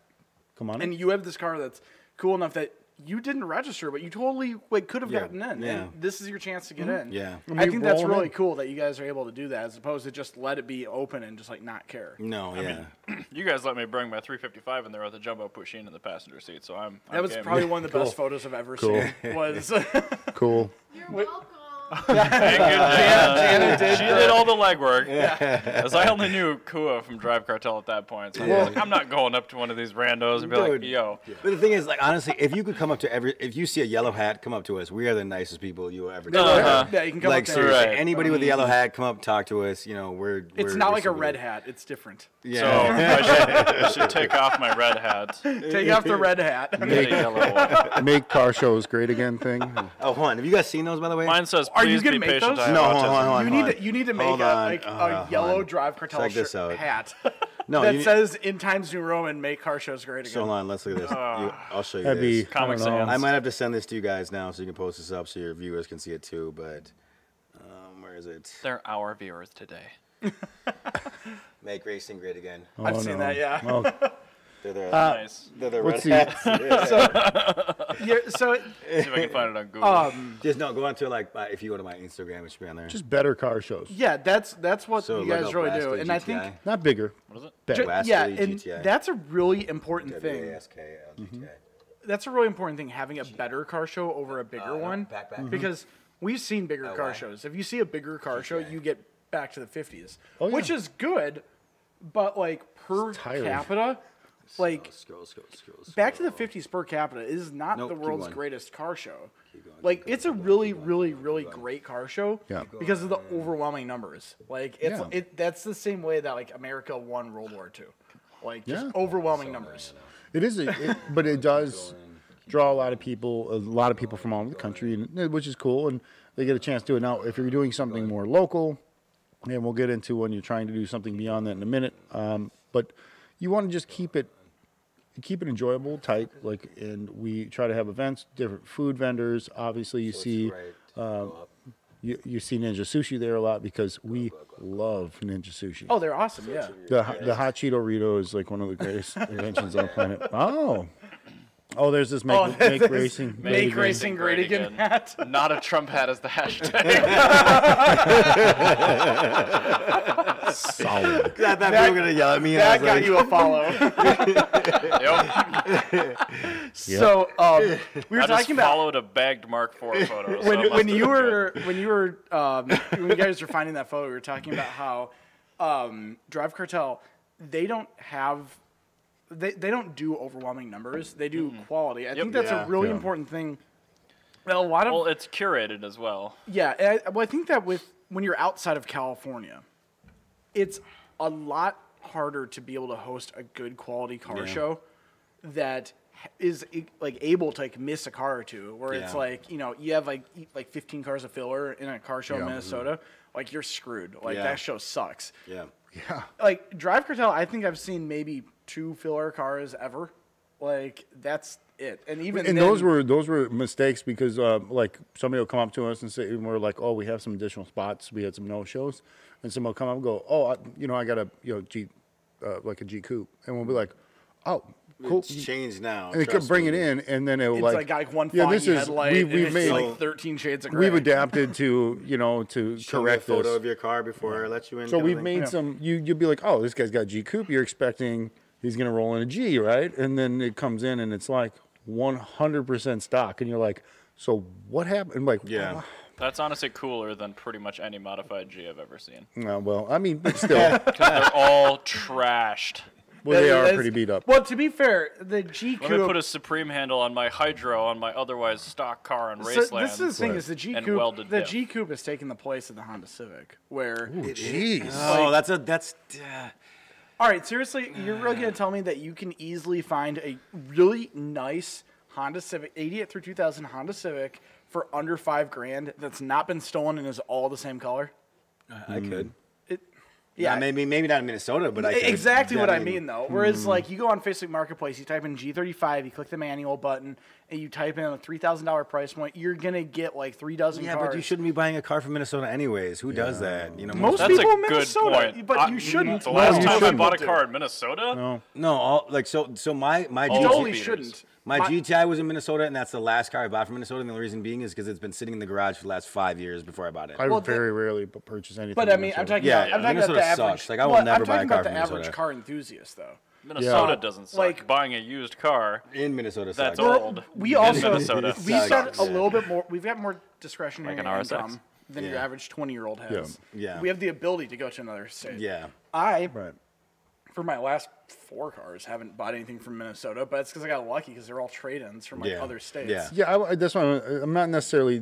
Come on, and you have this car that's cool enough that you didn't register, but you totally could have gotten in. Yeah. And this is your chance to get in. Yeah. I think that's really cool that you guys are able to do that as opposed to just let it be open and just not care. No, I mean, you guys let me bring my 355 in there with a jumbo pushing in the passenger seat, so I'm that was game. probably one of the best photos I've ever seen. Was cool. You're welcome. Jana did. She did all the legwork. Yeah. As I only knew Kua from Drive Cartel at that point, so I was like, I'm not going up to one of these randos and be like, yo. But the thing is, honestly, if you could come up to if you see a yellow hat, come up to us. We are the nicest people you will ever see. Yeah, you can come up to seriously, anybody with a yellow hat, come up, talk to us. You know, it's not like a red hat. It's different. Yeah. So I should take off my red hat. Take off the red hat. Make car shows great again thing. Oh, hold on. Have you guys seen those, by the way? Mine says, are you going to make those? No, hold on. You need to make a yellow Drive Cartel hat that says in Times New Roman, make car shows great again. So hold on, let's look at this. I'll show you That'd this. Be Comic Sans. I might have to send this to you guys now so you can post this up so your viewers can see it too, but where is it? They're our viewers today. Make racing great again. I've seen that, yeah. Oh. They're Nice. the red hats. So see if I can find it on Google. Just go on to if you go to my Instagram, it should be on there. Just better car shows. yeah, that's what you guys really do, and I think Not bigger. What is it? Better. and GTI. that's a really important thing. WASKL That's a really important thing, having a better car show over a bigger one, because we've seen bigger car shows. If you see a bigger car show, you get back to the 50s, which is good, but per capita. Scroll. Back to the 50s per capita is not the world's greatest car show. It's a really, really, really great car show because of the overwhelming numbers. That's the same way that America won World War II. Just overwhelming numbers. It is, but it does draw a lot of people from all over the country, which is cool, and they get a chance to do it. Now, if you're doing something more local, and we'll get into when you're trying to do something beyond that in a minute, but you want to just keep it enjoyable, tight, and we try to have events, different food vendors. Obviously, you see Ninja Sushi there a lot because we love Ninja Sushi. Oh, they're awesome, yeah. The hot Cheeto-rito is one of the greatest inventions on the planet. Oh, there's this make racing great again hat. Not a Trump hat as the hashtag. Solid. I thought people were gonna yell at me. That got you a follow. So we were talking about followed a bagged Mark IV photo. when you guys were finding that photo, we were talking about how Drive Cartel they don't do overwhelming numbers. They do quality. I think that's a really important thing. Well, it's curated as well. Yeah, I think that when you're outside of California, it's a lot harder to be able to host a good quality car show that is able to miss a car or two. Where it's you have 15 cars of filler in a car show in Minnesota, you're screwed. That show sucks. Yeah. Yeah. Drive Cartel, I think I've seen maybe 2 filler cars ever. That's it. And even then, those were mistakes because somebody will come up to us and say, we're like, oh, we have some additional spots. We had some no shows, and someone will come up and go, oh, I got a G coupe, and we'll be like, oh, It's changed now. And they could bring it in, and then it'll It's like one foggy headlight. We've made like 13 shades of gray. We've adapted to to show correct me a photo this. of your car before I let you in. So we've made some. You'll be like, oh, this guy's got a G coupe. You're expecting he's gonna roll in a G, right? And then it comes in, and it's like 100% stock, and you're like, so what happened? And like, yeah. That's honestly cooler than pretty much any modified G I've ever seen. Well, I mean, but still, because they're all trashed. Well, they are pretty beat up. Well, to be fair, the G Coupe. Let me put a Supreme handle on my Hydro on my otherw's stock car on Raceland. This is the thing: is the G Coupe. The G Coupe has taken the place of the Honda Civic, where. Jeez. Oh, that's. All right, seriously, you're really gonna tell me that you can easily find a really nice Honda Civic, 88 through 2000 Honda Civic for under $5,000 that's not been stolen and is all the same color? I could. Yeah, maybe not in Minnesota, but I could. Exactly what I mean, though. Whereas, like, you go on Facebook Marketplace, you type in G35, you click the manual button, and you type in a $3,000 price point, you're gonna get like 3 dozen cars. Yeah, but you shouldn't be buying a car from Minnesota anyways. Who does that? Most that's people a in Minnesota, good point. but you shouldn't. The last time I bought a car in Minnesota, so my you totally shouldn't. My GTI was in Minnesota, and that's the last car I bought from Minnesota. And the only reason being is because it's been sitting in the garage for the last 5 years before I bought it. I very rarely purchase anything. But I mean, I'm talking about Minnesota the average. sucks. Like I will never buy a car from Minnesota. I'm talking about the average car enthusiast, though. Minnesota doesn't suck. Like buying a used car in Minnesota that's sucks. old. We also Minnesota we said a little bit more. We've got more discretionary Like an RSX. income than your average 20-year-old has. Yeah. We have the ability to go to another state. Yeah. For my last 4 cars, haven't bought anything from Minnesota, but it's because I got lucky because they're all trade-ins from like other states. Yeah, that's why I'm not necessarily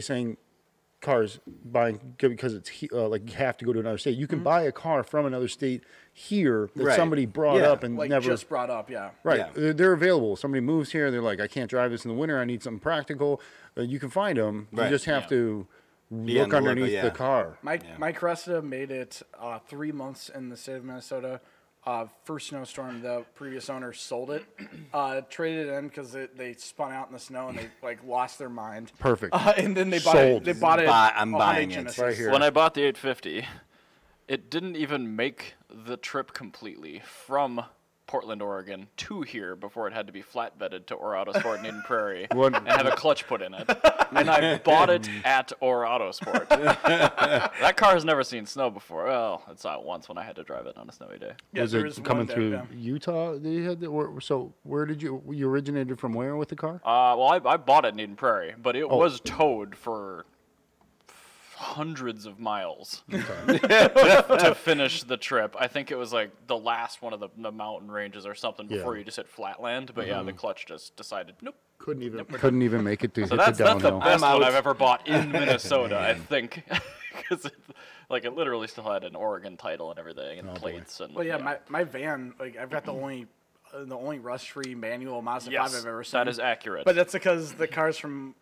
saying cars buying because it's like you have to go to another state. You can buy a car from another state here that somebody brought up and like never just brought up. Right, they're available. Somebody moves here, they're like, I can't drive this in the winter. I need something practical. You can find them. You just have to look underneath the car. My Cresta made it 3 months in the state of Minnesota. First snowstorm, the previous owner sold it, traded it in because they spun out in the snow and they like lost their mind. Perfect. And then they bought it. They bought it. I'm buying it right here. When I bought the 850, it didn't even make the trip completely from Portland, Oregon to here before it had to be flatbedded to Ore Autosport in Eden Prairie and have a clutch put in it. And I bought it at Ore Autosport. That car has never seen snow before. Well, it saw it once when I had to drive it on a snowy day. Yeah, was it coming through Utah? They had so where did you originated from? Where with the car? Well, I bought it in Eden Prairie, but it was towed for hundreds of miles to finish the trip. I think it was like the last one of the mountain ranges or something before you just hit flatland. But the clutch just decided, nope. Couldn't even make it to hit the That's downhill. the best one I've ever bought in Minnesota, I think. Because it literally still had an Oregon title and everything and plates. And, my van, like I've got the only rust-free manual Mazda 5 I've ever seen. That is accurate. But that's because the car's from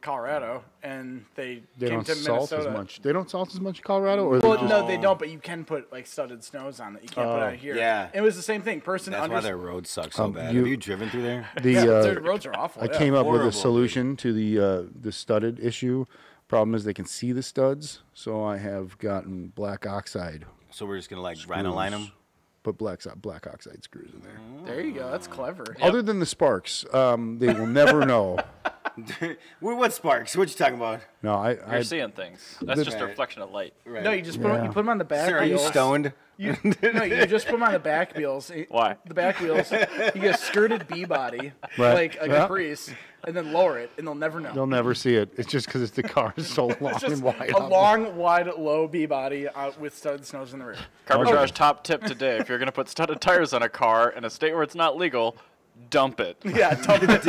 Colorado, and they came don't to salt Minnesota. as much. They don't salt as much in Colorado, or No, they don't. But you can put like studded snows on it. You can't put it out here. Yeah, it was the same thing. That's why their roads suck so bad. Have you driven through there? The roads are awful. I came up with a solution to the studded issue. Problem is they can see the studs, so I have gotten black oxide. So we're just gonna like rhino line them. Put black oxide screws in there. There you go. That's clever. Other than the sparks, they will never know. What sparks? What you talking about? No, You're seeing things. That's just a reflection of light. Right. No, you just put them on the back. Sir, are you stoned? You just put them on the back wheels. Why? The back wheels. You get a skirted B body, like a Caprice, and then lower it, and they'll never know. They'll never see it. It's just because the car is so long and wide. A long, wide, low B body with studded snows in the rear. Carbitrage top tip today: if you're going to put studded tires on a car in a state where it's not legal, dump it. Yeah, dump it.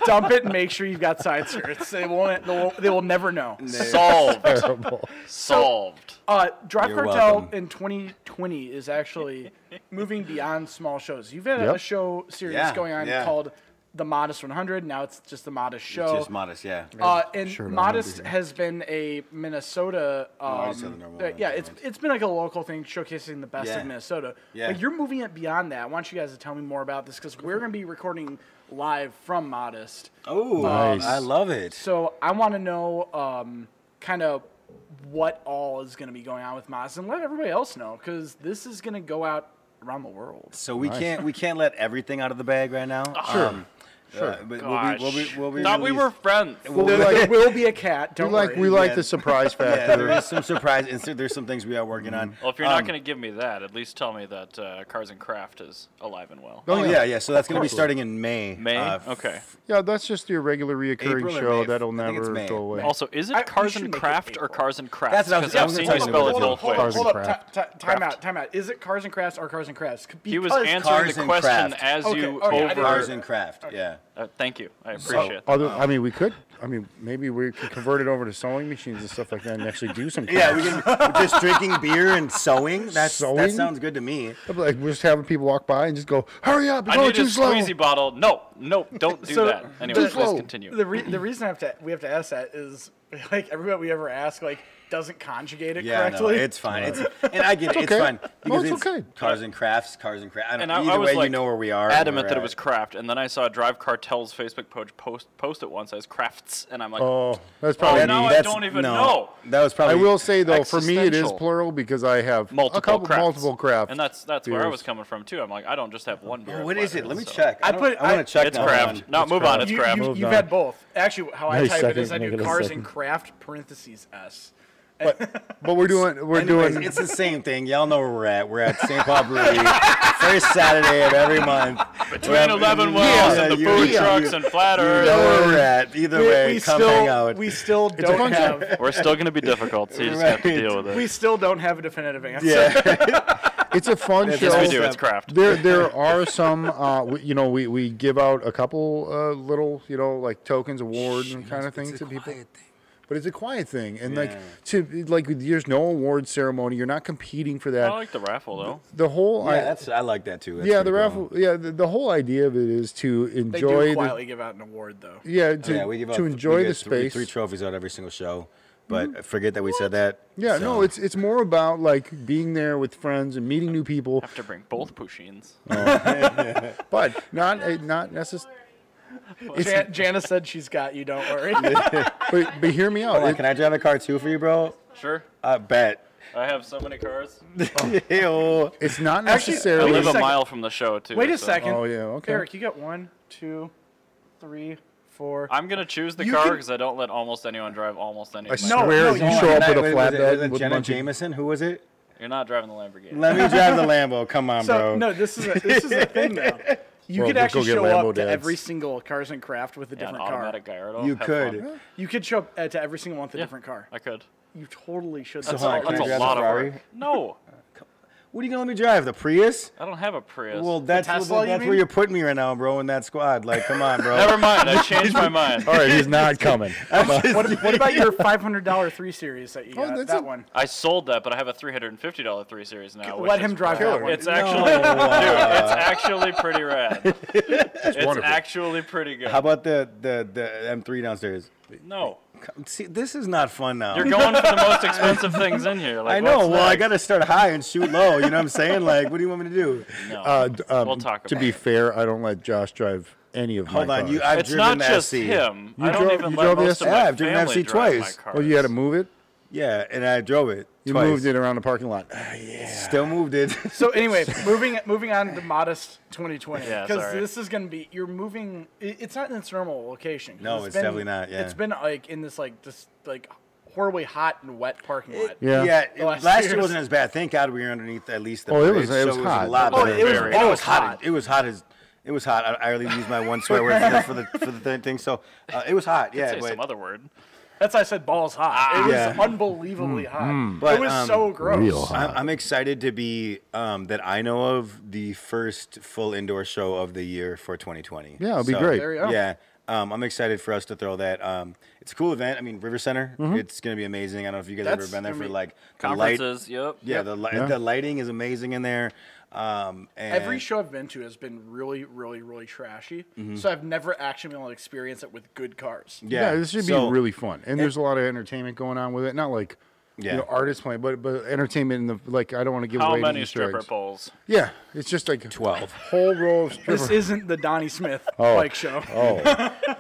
Dump it and make sure you've got side skirts. They will never know. Solved. Terrible. Solved. Drive You're Cartel welcome. in 2020 is actually moving beyond small shows. You've had a show series going on called The Modest 100. Now it's just The Modest Show. It's just Modest, yeah. And Modest has been a Minnesota. It's been like a local thing showcasing the best of Minnesota. Yeah. But you're moving it beyond that. I want you guys to tell me more about this because we're going to be recording live from Modest. Oh, nice. I love it. So I want to know kind of what all is going to be going on with Modest and let everybody else know because this is going to go out around the world. So we can't let everything out of the bag right now. Sure. Sure. But Gosh. we'll be Thought we were friends. There will be a cat. Don't worry. We like the surprise factor. Yeah, there is some surprise, and there's some things we are working on. Well, if you're not going to give me that, at least tell me that Cars and Craft is alive and well. Oh yeah. So that's going to be starting in May. May? Okay. Yeah, that's just your regular reoccurring April or show. May. That'll I think it's never May. go away. Also, is we it Cars should and make it Craft or April. Cars and Crafts? That's what I was- Because I I've was seen gonna you tell spell you. it both ways. Cars and Hold up. Craft. Time out. Is it Cars and Crafts or Cars and Crafts? He was Because- answering Cars the and question Craft. as Okay, you okay, I didn't- Cars over. and Craft. Yeah. Thank you. I appreciate that. I mean, we could. I mean, maybe we could convert it over to sewing machines and stuff like that, and actually do some. Yeah, we can just drinking beer and sewing. That Sewing? sounds good to me. Like we're just having people walk by and just go, "Hurry up! You're I going need a too slow." squeezy bottle. No, don't do So, that. Anyway, slow. please continue. The reason we have to ask that is like everybody we ever ask doesn't conjugate it Yeah, no, correctly. it's fine. And I get it. It's okay. fine No, because it's okay. Cars and Crafts. And Either I was way, like you know where we are. adamant that it was Craft, and then I saw Drive Cartel's Facebook page post it once as Crafts, and I'm like, Oh, that's probably Oh, now me. I don't even know. That was probably. I will say though, for me it is Existential. plural because I have multiple crafts. multiple crafts. And that's where I beers. was coming from too. I'm like, I don't just have one beer. What is it? Let me So- check. I want to check It's now. Craft. Hold on. No, move on. It's Craft. Moved You've on. had both. Actually, how I Nice type it is I second, do make it a Cars second. and Craft parentheses S. But we're doing Anyways, it's the same thing. Y'all know where we're at. We're at St. Paul Brewery, first Saturday of every month. Between 11 wells and the food trucks and flat You earth. know where we're at. Either way, come hang out. We still a don't function. have. We're still going to be difficult, so you just have to Right. deal with it. We still don't have a definitive answer. Yeah. It's a fun show. Yes, we do. It's Craft. There are some, we give out a couple little, like tokens, awards, and kind of things to people. But it's a quiet thing, and there's no award ceremony. You're not competing for that. I like the raffle though. The whole, I like that too. That's the pretty raffle, cool. the whole idea of it is to They enjoy do quietly give out an award though. We give out, to enjoy we the get space. Three trophies out every single show. But forget that we said that. Yeah, so. no, it's more about like being there with friends and meeting new people, Have to bring both Pushins. but not necessarily. Janice said she's got you. Don't worry. But hear me out. Hold on, can I drive a car too for you, bro? Sure. I bet. I have so many cars. Ew. It's not Actually, I necessarily. Wait a live a second. mile from the show too. Wait a so- second. Oh yeah, okay. Eric, you got 1, 2, 3, 4. I'm gonna choose the You car can- because I don't let almost anyone drive almost any. I of my No, cars. swear, no, if you you- show up with a Was it flatbed with a Jenna bunch of Jameson? Who was it? You're not driving the Lamborghini. Let me drive the Lambo. Come on, So bro. no, this is the thing though. You Well, could let's actually go get show Lambo up to dads. every single Cars and Craft with a Yeah, an different car. automatic Gallardo. You Have could. fun. You could show up to every single one with a Yeah, different car. I could. You totally should. That's, hold on, a, can I that's a drive the lot of Ferrari? work. No, What are you gonna let me drive? The Prius? I don't have a Prius. Well, that's Tesla, you that's mean? where you're putting me right now, bro. In that squad, like, come on, bro. Never mind. I changed my mind. All right, he's not coming. What about your $500 3 Series that you got? that's That a- one. I sold that, but I have a $350 3 Series now. which Let is him drive pretty- that one. It's actually, dude, it's actually pretty rad. It's wonderful. actually pretty good. How about the M3 downstairs? No, See, this is not fun now. you're going for the most expensive things in here. Like, I know. what's Well, I next? gotta start high and shoot low. You know what I'm saying? Like, what do you want me to do? No. We'll talk To about be it. fair, I don't let Josh drive any of Hold my on, cars. you. I've It's driven not the just SC. him. You I don't drove- even you let drove the most of SC? my Yeah, I've driven family FC drive my twice. cars. Well, you had to move it. Yeah, and I drove it. You twice. moved it around the parking lot. Still moved it. So anyway, moving on to modest 2020 Yeah, because sorry. this is going to be you're moving. It's not in its normal location. 'cause No, it's definitely not, yeah. It's been like in this horribly hot and wet parking lot. Yeah. The last last years. year wasn't as bad. Thank God we were underneath at least the Oh, it bridge, was- it was so hot. a lot Oh, better. it was- And oh, it it was was hot. hot. It was hot as. It was hot. I really used my one swear word for the thing. So it was hot. Yeah, Say but some other word. That's why I said balls hot. It was Yeah. unbelievably hot. But, it was so gross. real hot. I'm excited to be that I know of the first full indoor show of the year for 2020. Yeah, it'll be great. There you go. Yeah, I'm excited for us to throw that. It's a cool event. I mean, River Center. It's gonna be amazing. I don't know if you guys have That's ever been there gonna for be- like the light. Conferences, yep. Yeah, Yeah. the lighting is amazing in there. And Every show I've been to has been really, really, really trashy. So I've never actually been able to experience it with good cars. Yeah, this should be so- really fun. And there's a lot of entertainment going on with it. Not like artists playing, but entertainment in the I don't want to give away how many Easter stripper eggs. poles? Yeah, it's just like 12. Whole row of stripper. This isn't the Donnie Smith bike show.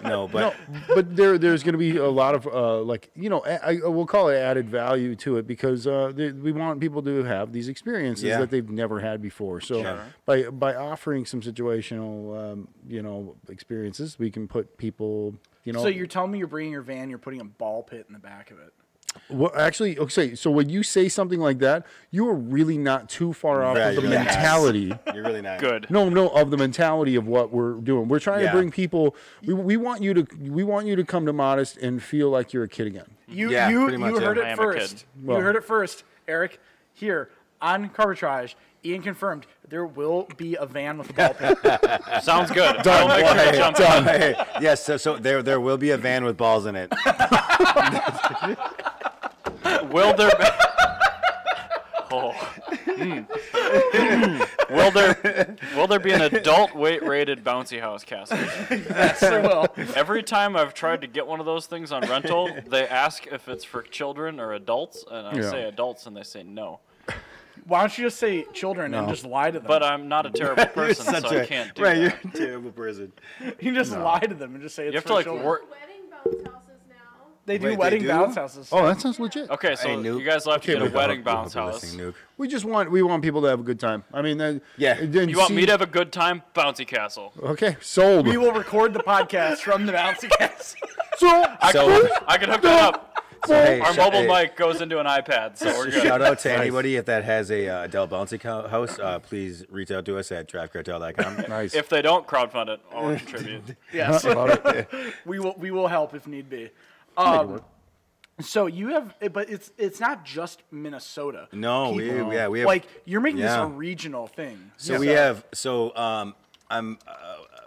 No, but but there's going to be a lot of we'll call it added value to it because we want people to have these experiences that they've never had before. So by offering some situational experiences, we can put people. So you're telling me you're bringing your van, you're putting a ball pit in the back of it. Well, actually, okay. So when you say something like that, you are really not too far off of the mentality. You're really not good. No, of the mentality of what we're doing. We're trying to bring people. We want you to come to Modest and feel like you're a kid again. You heard it first. Well, you heard it first, Eric. Here on Carbitrage, Ian confirmed there will be a van with a ball pit. Sounds good. Done. I'll make sure to jump on. Hey, yes, so there will be a van with balls in it. Will there be... Will there be an adult weight-rated bouncy house, Cassie? Yes, there will. Every time I've tried to get one of those things on rental, they ask if it's for children or adults, and I say adults, and they say no. Why don't you just say children and just lie to them? But I'm not a terrible person, so I can't do that. You're a terrible person. You can just lie to them and just say it's for children. Wedding bounce houses now. They do Wait, wedding they do? bounce houses. Oh, that sounds legit. Okay, so Hey, Nuke. you guys will have to get a wedding bounce house. Nuke. We want people to have a good time. I mean, then You want me to have a good time? Bouncy castle. Okay, sold. We will record the podcast from the bouncy castle. I can hook that up. So, hey, Our mobile mic goes into an iPad, so we're good. Shout out to anybody if that has a Adele Bouncy house. Please reach out to us at drivecartel.com. Nice. If they don't crowdfund it, I'll contribute. Yes, we will help if need be. So you have, but it's not just Minnesota. No, we have like you're making this a regional thing. So we have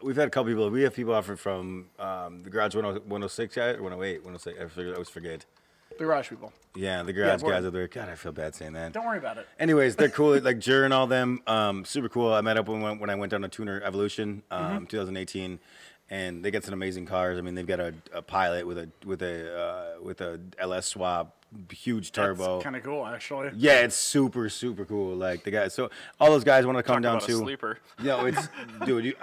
we've had a couple people. We have people offered from the Garage 106 guy, 108, 106. I always forget. The garage people. Yeah, the garage guys out there. God, I feel bad saying that. Don't worry about it. Anyways, they're cool. Like Jer and all them, super cool. I met up when I went down to Tuner Evolution, 2018, and they get some amazing cars. I mean, they've got a Pilot with a LS swap, huge turbo. That's kind of cool, actually. Yeah, it's super cool. Like the guys, so all those guys want to come down about a too. sleeper. Yeah, it's dude.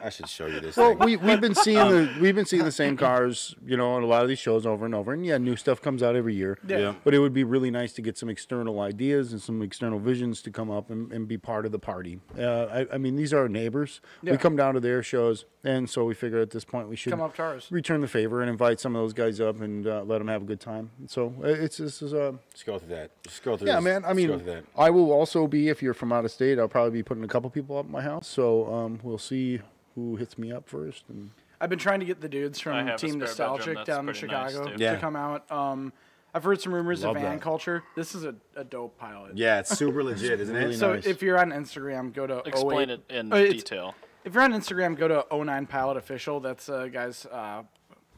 I should show you this. Well, thing. we've been seeing the same cars, on a lot of these shows over and over, and new stuff comes out every year. Yeah. But it would be really nice to get some external ideas and some external visions to come up and be part of the party. I mean, these are our neighbors. Yeah. We come down to their shows, and so we figure at this point we should come up to ours, return the favor, and invite some of those guys up and let them have a good time. So this is just go through that. Just go through. Yeah, this. man. I mean, I will also be, if you're from out of state, I'll probably be putting a couple people up at my house. So we'll see who hits me up first. And I've been trying to get the dudes from Team Nostalgic down in Chicago to come out. I've heard some rumors of van culture. This is a dope Pilot. Yeah, it's super legit, isn't it? Really so nice. If you're on Instagram, go to Explain it in detail. If you're on Instagram, go to 09 Pilot Official. That's guys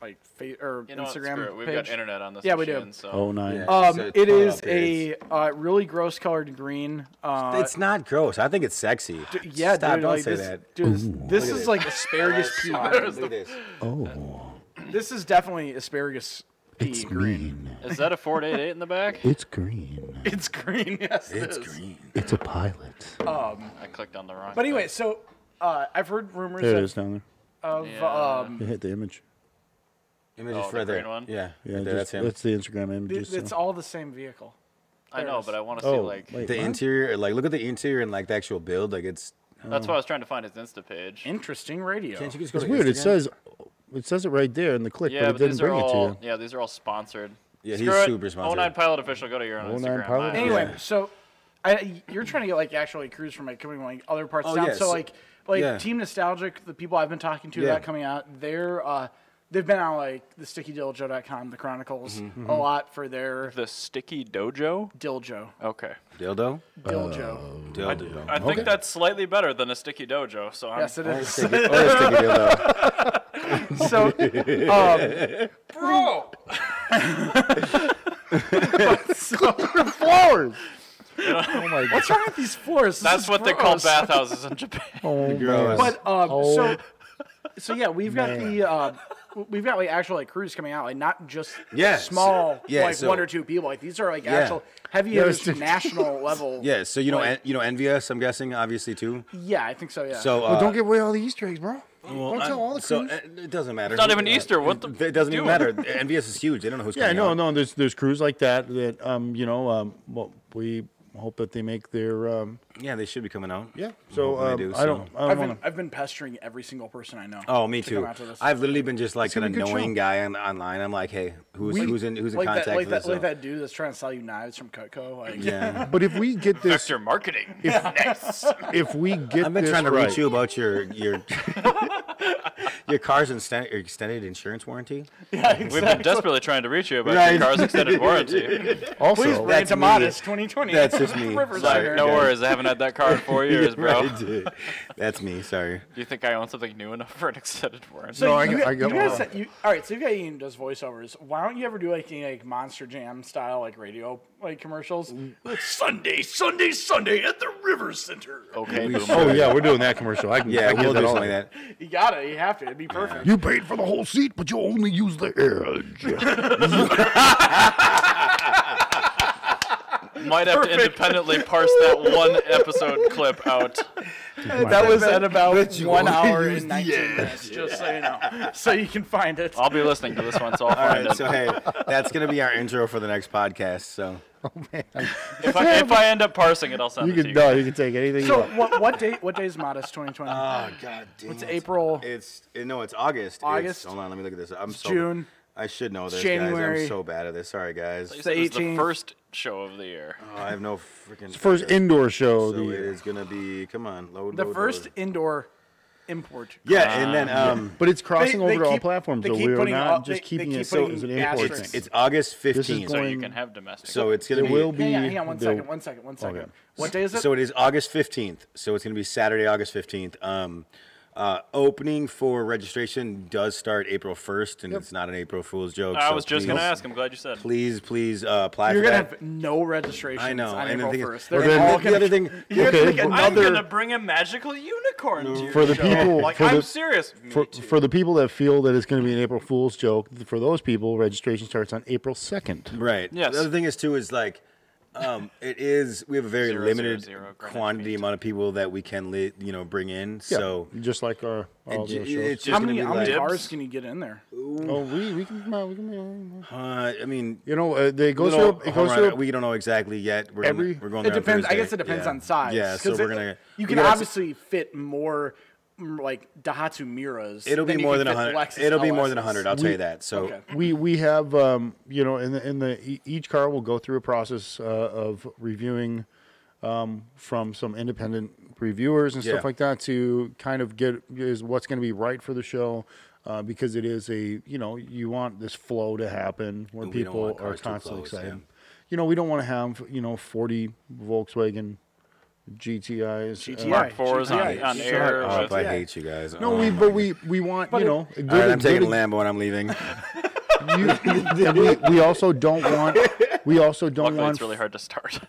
Instagram We've page. got internet on this. Yeah, machine, we do. So. 09. Yeah, it is a really gross colored green. It's not gross. I think it's sexy. Yeah, Stop, dude. don't Like say this, that. dude, this is like asparagus pea. Look at this. This is definitely asparagus pea green. Is that a 488 in the back? It's green. It's green. Yes, It's green. It's a Pilot. I clicked on the wrong. But anyway, so I've heard rumors There it is down there. of You hit the image. Images the right there. green one? Yeah, Yeah, right there, that's him. that's the Instagram images. it's all the same vehicle. I know, but I want to see wait, The what? interior, like look at the interior and like the actual build, like it's. That's why I was trying to find his Insta page. Interesting radio. Can't you just go It's to weird. Instagram? It says it right there in the click, Yeah, but but it these didn't are bring it to all you. these are all sponsored. Yeah, Screw he's it. super sponsored. 09 Pilot Official. Go to your own 09 Instagram. Pilot? Anyway, Yeah. so you're trying to get like actually cruise from like coming like other parts of Oh, town. yeah, So so- like yeah. Team Nostalgic, the people I've been talking to Yeah. about coming out, they've been on like the StickyDiljo.com, the Chronicles, a lot for their The Sticky Dojo. Diljo. Okay. Dildo? Diljo. Dildo. I think that's slightly better than a Sticky Dojo. So I'm Yes, it is. Sticky dildo. So, bro. Flowers. Oh my god. what's wrong with these floors? This That's is what they call gross. bathhouses in Japan. Oh, Gross. man. But so yeah, we've got the we've got like actual like crews coming out, like not just small so, 1 or 2 people. Like these are like actual heavy national level. Yeah, so you know Envious, I'm guessing, obviously too. Yeah, I think so. Yeah. So don't give away all the Easter eggs, bro. Well, don't tell all the crews. It doesn't matter. It's not even Easter. What the? It doesn't even matter. Envious is huge. They don't know who's coming out. No. There's crews like that well, we hope that they make their. They should be coming out. Yeah. So I've been pestering every single person I know. Oh, me too. I've literally been just like an annoying guy online. I'm like, hey, who's in contact with this? Like that dude that's trying to sell you knives from Cutco. Like, yeah. But if we get this, Vector marketing. Nice. If we get, I've been trying to reach you about your your car's extended insurance warranty. Yeah, exactly. We've been desperately trying to reach you about your car's extended warranty. Also, please bring it to Modest 2020. That's just me. Sorry, no worries. I haven't had that car in 4 years, bro. Right. That's me. Sorry. Do you think I own something new enough for an extended warranty? So I got you one. guys, all right. So you got Ian does voiceovers. Why don't you ever do like any like Monster Jam style like radio like commercials? Sunday at the River Center. Okay. We're doing that commercial. I can Yeah, I we'll get do that all. something like that. You got it. You have to. It'd be perfect. You paid for the whole seat, but you only use the edge. Might have to independently parse that one episode clip out. That was at about 1 hour and 19 minutes, just so you know. So you can find it. I'll be listening to this one, so I'll All find right, it. so hey, that's gonna be our intro for the next podcast. So If I end up parsing it, I'll send it to you. No, you can take anything. So what day is Modest 2020? oh god damn. It's April. It's August. August. Hold on, let me look at this. June. I should know this, January. guys. I'm so bad at this. Sorry, guys. This the is the 18th. first show of the year. Oh, I have no freaking. First indoor show of So the it year. is gonna be. Come on, load. The load, first load. indoor import. Yeah, and then But it's crossing They over to all keep- platforms, they so keep we're putting not all- just they keeping keep it putting as an import asterisks. thing. it's August This is 15th. So you going- can have domestic. So it's gonna There be. will be. Hang on, one there- second. Okay. What day is it? So it is August 15th. So it's going to be Saturday, August 15th. Opening for registration does start April 1st, and it's not an April Fool's joke. I so was just going to please- ask. I'm glad you said. Please apply You're for gonna that. have no registrations I know, on and the April thing is- 1st. well, They're then all the gonna- other thing- You're gonna make I'm another. going to bring a magical unicorn to your For the show. people- Like, for I'm the- serious. Me For, too. for the people that feel that it's going to be an April Fool's joke, for those people, registration starts on April 2nd. Right. Yes. The other thing is too is like, we have a very 000 limited Greenwich quantity Mean amount of people that we can bring in. So just like all the other shows. it's just How gonna many be like, cars can you get in there? Oh, we can. I mean, They go little- through. It goes hold on, through. we don't know exactly yet. We're Every- we're going It there on depends. I Thursday. guess it depends Yeah. on size. Yeah, so 'Cause we're gonna. You we can gotta- obviously fit more like Daihatsu Miras. It'll be you more can than fit 100. Lexus It'll be more than LSs. 100. I'll tell you that. So Okay. We have each car will go through a process of reviewing from some independent reviewers and Yeah. stuff like that to kind of get is what's going to be right for the show. Because it is you want this flow to happen where We don't want people are cars too constantly close, excited. yeah. We don't want to have 40 Volkswagen GTIs. GTI. Mark 4s on Shut air. Oh, with- I hate you guys. No, Oh. but we want a good, All right, I'm taking good- a Lambo and I'm leaving. we also don't want. We also don't Luckily, want. it's really hard to start.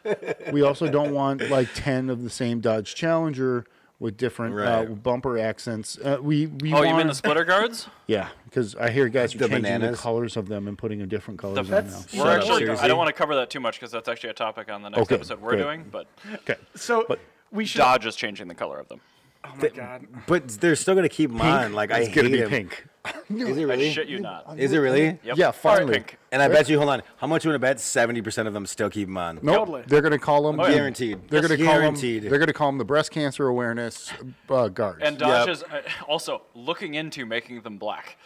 We also don't want like 10 of the same Dodge Challenger with different Right. bumper accents. We Oh, you mean the splitter guards? Yeah, because I hear guys are The changing the bananas? colors of them and putting a different colors on now. That's- We're Shut up, actually. seriously? I don't want to cover that too much because that's actually a topic on the next Okay, episode we're great. doing. But Okay. So But- we should. Dodge is changing the color of them. Oh my god. But they're still gonna keep them on. Like I It's hate gonna be them. pink. Is it I really? shit you not. Is it really? Yep. Yeah, finally. Pink. And I bet you. Hold on. How much you want to bet? 70% of them still keep them on. Nope. Totally. They're gonna call them. Guaranteed. They're Yes, gonna call them. guaranteed. They're gonna call them the breast cancer awareness guards. And Dodge Yep. is also looking into making them black.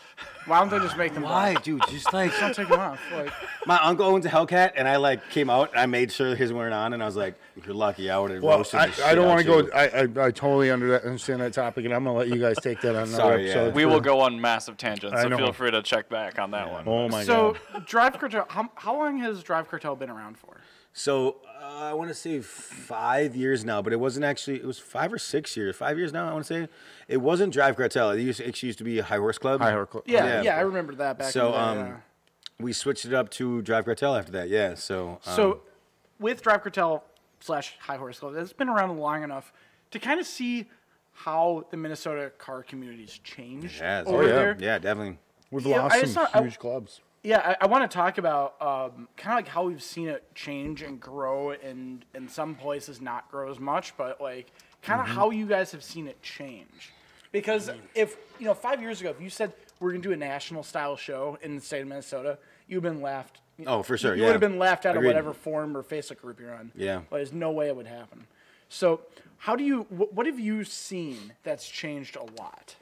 Why don't they just make them? Why, black? dude? Just like Don't take them off. Like, my uncle owns a Hellcat, and I came out and I made sure his weren't on, and I was like, "You're lucky." I would have well, roasted the shit I don't want want to to go. I totally understand that topic, and I'm gonna let you guys take that on another Sorry, episode. yeah. We will go on massive tangents, I so know. feel free to check back on that one. Oh my so god. Drive Cartel. How long has Drive Cartel been around for? So I want to say 5 years now, but it wasn't actually. It was 5 or 6 years. 5 years now, I want to say. It wasn't Drive Cartel. It used to be a High Horse Club. Yeah, Yeah. I remember that back. So in the day, yeah. we switched it up to Drive Cartel after that. Yeah. So So, with Drive Cartel / High Horse Club, it's been around long enough to kind of see how the Minnesota car community's changed it has. over there. Yeah, definitely. We've lost some huge clubs. Yeah, I want to talk about kind of like how we've seen it change and grow, and in some places not grow as much, but like kind of how you guys have seen it change. Because if 5 years ago, if you said we're gonna do a national style show in the state of Minnesota, you've been laughed. Oh, for sure. You would have been laughed out Agreed. of whatever forum or Facebook group you're on. Yeah. But there's no way it would happen. So what have you seen that's changed a lot?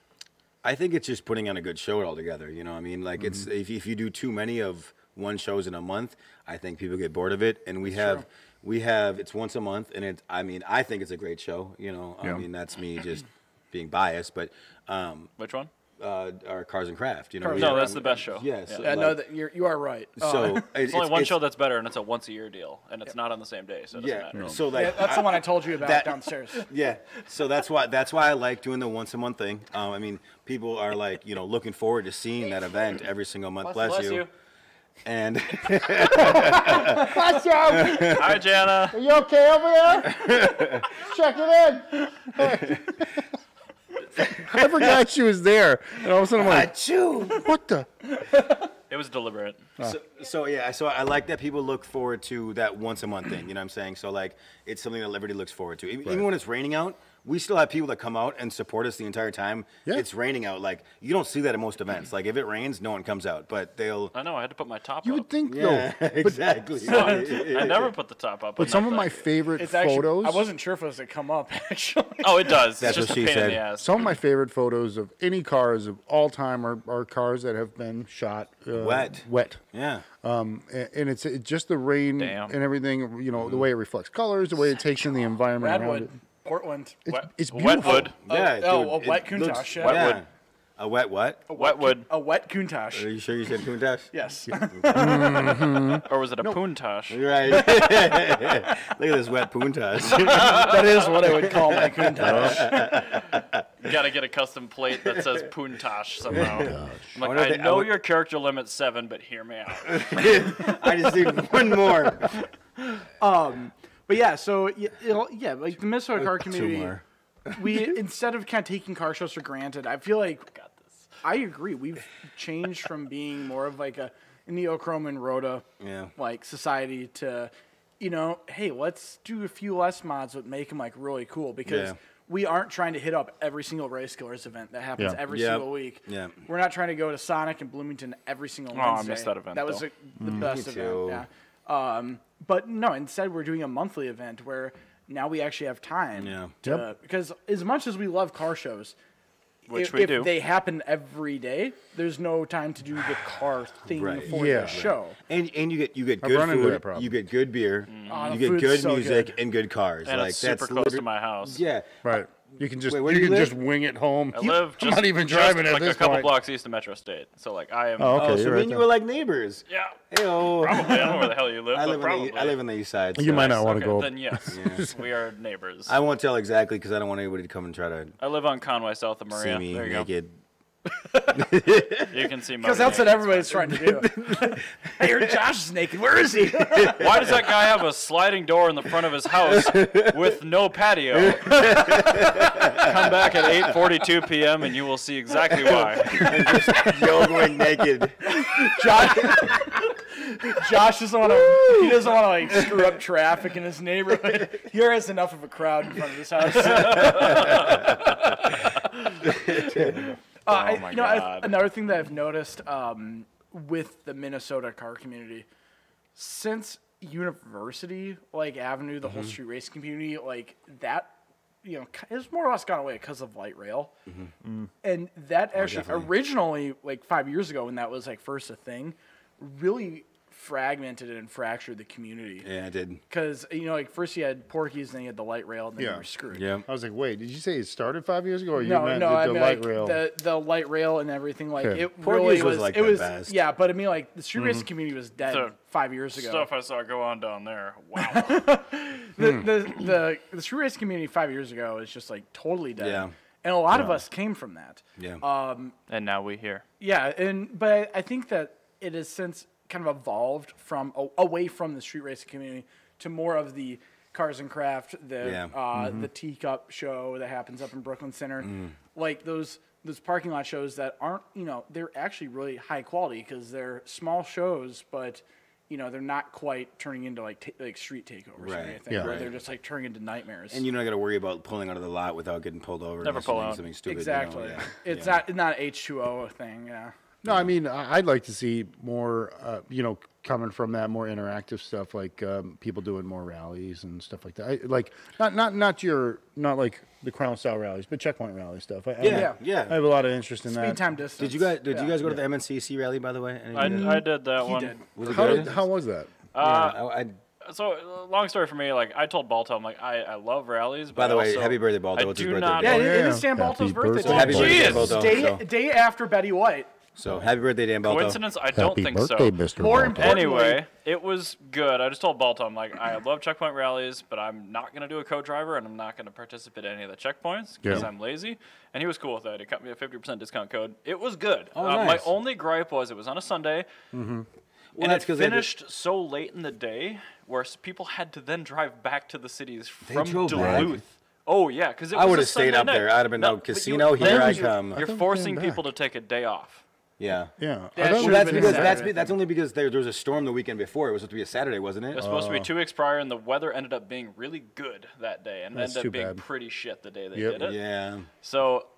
I think it's just putting on a good show altogether. You know what I mean? Like, it's if you do too many of one shows in a month, I think people get bored of it. And we have it's once a month, and I think it's a great show. I mean, that's me just being biased, but Which one? Our Cars and Craft. No, that's the best show. Yes. I know that you are right. So It's only one show that's better, and it's a once-a-year deal, and it's not on the same day, so it doesn't matter. Yeah. So like, that's the one I told you about downstairs. Yeah. So that's why I like doing the once a month thing. I mean, people are like, looking forward to seeing that event every single month. Bless you. And Bless you. Hi, Jana. Are you okay over there? Check it in. I forgot she was there, and all of a sudden I'm like, what the? It was deliberate. So I like that people look forward to that once a month thing. You know what I'm saying? So like, it's something that Liberty looks forward to. Even when it's raining out, we still have people that come out and support us the entire time. Yeah. It's raining out. Like, you don't see that at most events. Like, if it rains, no one comes out, but they'll. I know, I had to put my top You up. would think Yeah, though. exactly. I never put the top up. But some of my favorite It's actually, photos. I wasn't sure if it was to come up, actually. Oh, it does. That's it's just what a she pain in the said. ass. Some of my favorite photos of any cars of all time are cars that have been shot wet. Yeah. And it's just the rain Damn. and everything. The way it reflects colors, the way it takes in the environment around Radwood, it. Portland. It's beautiful. Wetwood. Yeah. a dude, wet it looks- Countach. Yeah. Wetwood. A wet what? Wetwood. A wet Countach. Are you sure you said Countach? Yes. Or was it a Poontosh? You're right. Look at this wet Countach. That is what I would call my Countach. You gotta get a custom plate that says Poontosh somehow. I'm like, wonder if I they- know your character limit's 7, but hear me out. I just need one more. But yeah, so like the Minnesota car community, more. we instead of kind of taking car shows for granted, I feel like I agree. We've changed from being more of like a neochrome and Rhoda like society to, hey, let's do a few less mods but make them like really cool because we aren't trying to hit up every single Race Killers event that happens every single week. Yeah. We're not trying to go to Sonic and Bloomington every single Wednesday. I missed that event, That was though. the best Me event. too. Yeah. But no, instead we're doing a monthly event where now we actually have time. Yeah. Because as much as we love car shows, Which if we do. they happen every day, there's no time to do the car thing Right. for Yeah. the show. And you get I've good run into food, that problem. you get good beer, Oh, you the get food's good so music good. and good cars. And like it's super that's close to literally- my house. Yeah. Right. You can just Wait, where do you live? just wing it home. I live I'm just, not even driving just at like this a couple point. blocks east of Metro State. So like I am. Oh, okay. Oh, so you're me right and you there. were like neighbors. Yeah. Hey-o. Probably. I don't know where the hell you live, I but live, probably. I live on the east side. You so might not want to Okay, go. then yes, we are neighbors. I won't tell exactly because I don't want anybody to come and try to I live on Conway, south of see Maria. me There you naked. You can see my. Because that's what everybody's trying to do. I heard Josh is naked. Where is he? Why does that guy have a sliding door in the front of his house with no patio? Come back at 8:42 p.m. and you will see exactly why. Yodeling naked. Josh doesn't want to. He doesn't want to like screw up traffic in his neighborhood. He already has enough of a crowd in front of his house. my God. Another thing that I've noticed with the Minnesota car community, since University, like Avenue, the whole street race community, like that, it's more or less gone away because of light rail. And that actually definitely. originally, like 5 years ago, when that was like first a thing, really fragmented and fractured the community. Yeah, I did. Because, like first you had Porky's, then you had the light rail, and then you were screwed. Yeah. I was like, wait, did you say it started 5 years ago, or you No, meant I the mean, light like, rail? the light rail and everything. Like Okay. it Porky's really was was. like it the was best. yeah, but I mean, like the street racing community was dead So, 5 years ago. Stuff I saw go on down there. Wow. The street racing community 5 years ago is just like totally dead. Yeah. And a lot of us came from that. Yeah. And now we here. Yeah, but I think that it has since kind of evolved from away from the street racing community to more of the Cars and Craft, the teacup show that happens up in Brooklyn Center, like those those parking lot shows that aren't, they're actually really high quality because they're small shows, but they're not quite turning into like street takeovers or anything. Yeah, they're just like turning into nightmares. And you don't got to worry about pulling out of the lot without getting pulled over. Never pull out. Something stupid. Exactly. It's not H2O thing. Yeah. No, I mean, I'd like to see more, coming from that, more interactive stuff, like people doing more rallies and stuff like that. Not like the Crown style rallies, but checkpoint rally stuff. I have a lot of interest in that. Speed time distance. Did you guys go to the MNCC rally, by the way? I did that one. Did. Was it good? How was that? So, long story for me, like, I told Balto, I'm like, I love rallies. But by the way, also, happy birthday, Balto. What's his birthday? Yeah, it is Sam Balto's birthday. So happy birthday, Balto. Day after Betty White. So happy birthday, Dan Balto. Coincidence? I don't think so. Mr. More Balto. Anyway, it was good. I just told Balto, I'm like, I love checkpoint rallies, but I'm not going to do a co-driver, and I'm not going to participate in any of the checkpoints because I'm lazy. And he was cool with that. He cut me a 50% discount code. It was good. Nice. My only gripe was it was on a Sunday, and it finished so late in the day where people had to then drive back to the cities from Duluth. Oh, yeah, because I would have stayed up there. I'd have been no casino, here I come. You're forcing people to take a day off. Yeah. Yeah. That's only because there was a storm the weekend before. It was supposed to be a Saturday, wasn't it? It was supposed to be 2 weeks prior, and the weather ended up being really good that day, and ended up being pretty shit the day they did it. Yeah. So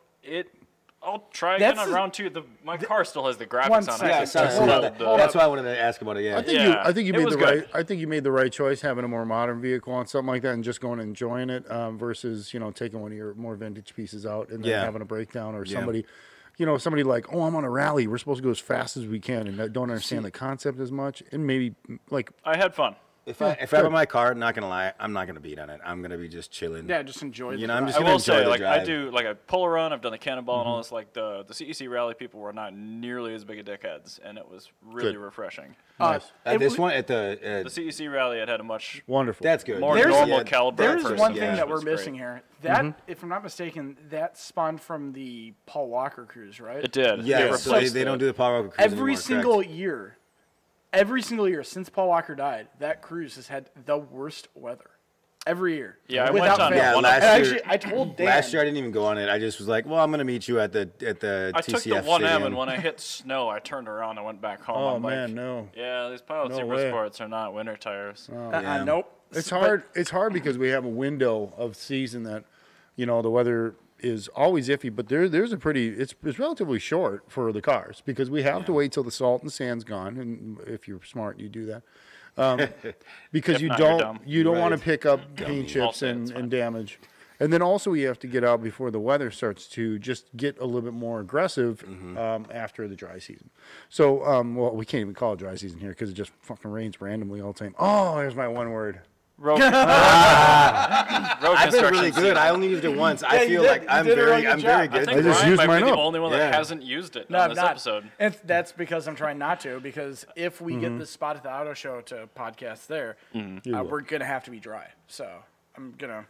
I'll try again on round 2. My car still has the graphics on it. Yeah, that's why I wanted to ask about it. Yeah. I think you made the right choice having a more modern vehicle on something like that and just going and enjoying it versus taking one of your more vintage pieces out and then having a breakdown or somebody. Somebody like, I'm on a rally. We're supposed to go as fast as we can, and don't understand the concept as much. And maybe like I had fun. If I have my car, not gonna lie, I'm not gonna beat on it. I'm gonna be just chilling. Yeah, just enjoy. I'm just I gonna will enjoy say, the like, drive. I do, like, I pull a run. I've done the cannonball and all this. Like the CEC rally people were not nearly as big a dickheads, and it was really refreshing. At the CEC rally, it had a much wonderful. That's good. more normal caliber. There's person. one thing that we're It was missing great. here. That, if I'm not mistaken, that spawned from the Paul Walker cruise, right? It did. Yeah, so they don't do the Power Walker cruise Every anymore, single correct? year. Every single year since Paul Walker died, that cruise has had the worst weather. Every year. Yeah, I without went on fail. one. I told Dan. Last year I didn't even go on it. I just was like, well, I'm gonna meet you at the I TCF took the 1M, stadium. and when I hit snow, I turned around and went back home. Oh I'm man, like, no. Yeah, these Pilot No Super way. Sports are not winter tires. Nope. It's hard. It's hard because we have a window of season that, the weather is always iffy, but there's a pretty. It's relatively short for the cars because we have to wait till the salt and sand's gone, and if you're smart, you do that. Because you don't want to pick up paint chips and damage. And then also we have to get out before the weather starts to just get a little bit more aggressive after the dry season. So, we can't even call it dry season here because it just fucking rains randomly all the time. Oh, there's my one word. Road I've been really good. I only used it once. I feel like I'm very good. I think I just Ryan used might mine be the up. only one that hasn't used it on this episode. And that's because I'm trying not to, because if we get this spot at the auto show to podcast there, we're going to have to be dry. So I'm going to...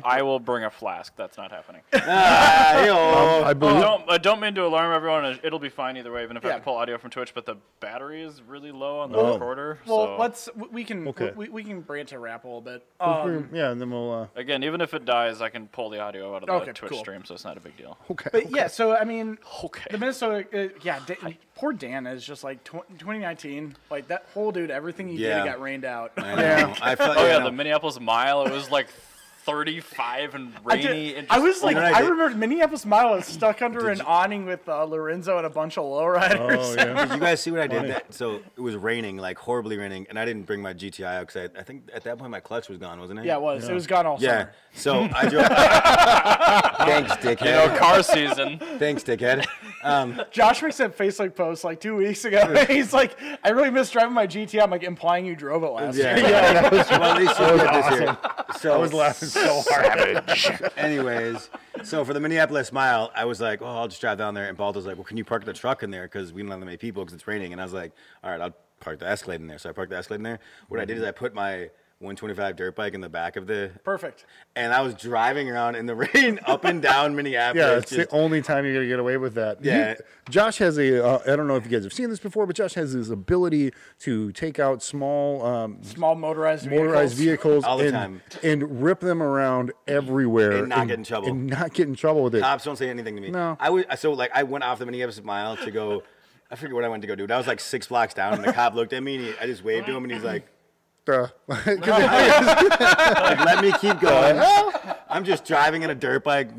I will bring a flask. That's not happening. I believe. I don't mean to alarm everyone. It'll be fine either way, even if I have to pull audio from Twitch. But the battery is really low on the recorder. Well, so. we can bring it to wrap a little bit. And then we'll. Again, even if it dies, I can pull the audio out of the Twitch stream, so it's not a big deal. Okay. But yeah, so I mean, the Minnesota, poor Dan is just like 2019, like that whole dude. Everything he did got rained out. I know. I felt, the Minneapolis Mile. It was like 35 and rainy. I was like, I remember Minneapolis Mile was stuck under an awning with Lorenzo and a bunch of lowriders. Oh, yeah. Did you guys see what I did? So it was raining, like horribly raining, and I didn't bring my GTI out because I think at that point my clutch was gone, wasn't it? Yeah, it was. Yeah. It was gone all summer. So I drove. Thanks, dickhead. Car season. Thanks, dickhead. Josh makes that Facebook post like 2 weeks ago. He's like, I really miss driving my GTI. I'm like, implying you drove it last year. That was, well, at least you did this year. So I was laughing so hard. Anyways, so for the Minneapolis Mile, I was like, I'll just drive down there. And Balto's like, well, can you park the truck in there? Because we don't have that many people because it's raining. And I was like, all right, I'll park the Escalade in there. So I parked the Escalade in there. What I did is I put my 125 dirt bike in the back of the. Perfect. And I was driving around in the rain up and down Minneapolis. Yeah, it's the only time you're going to get away with that. Yeah. Josh has I don't know if you guys have seen this before, but Josh has his ability to take out small motorized vehicles all the time and rip them around everywhere. And not get in trouble. And not get in trouble with it. Cops don't say anything to me. No. I went off the Minneapops mile to go. I forget what I went to go do. That was like 6 blocks down, and the cop looked at me, and I just waved to him, and he's like, like, let me keep going. I'm just driving in a dirt bike,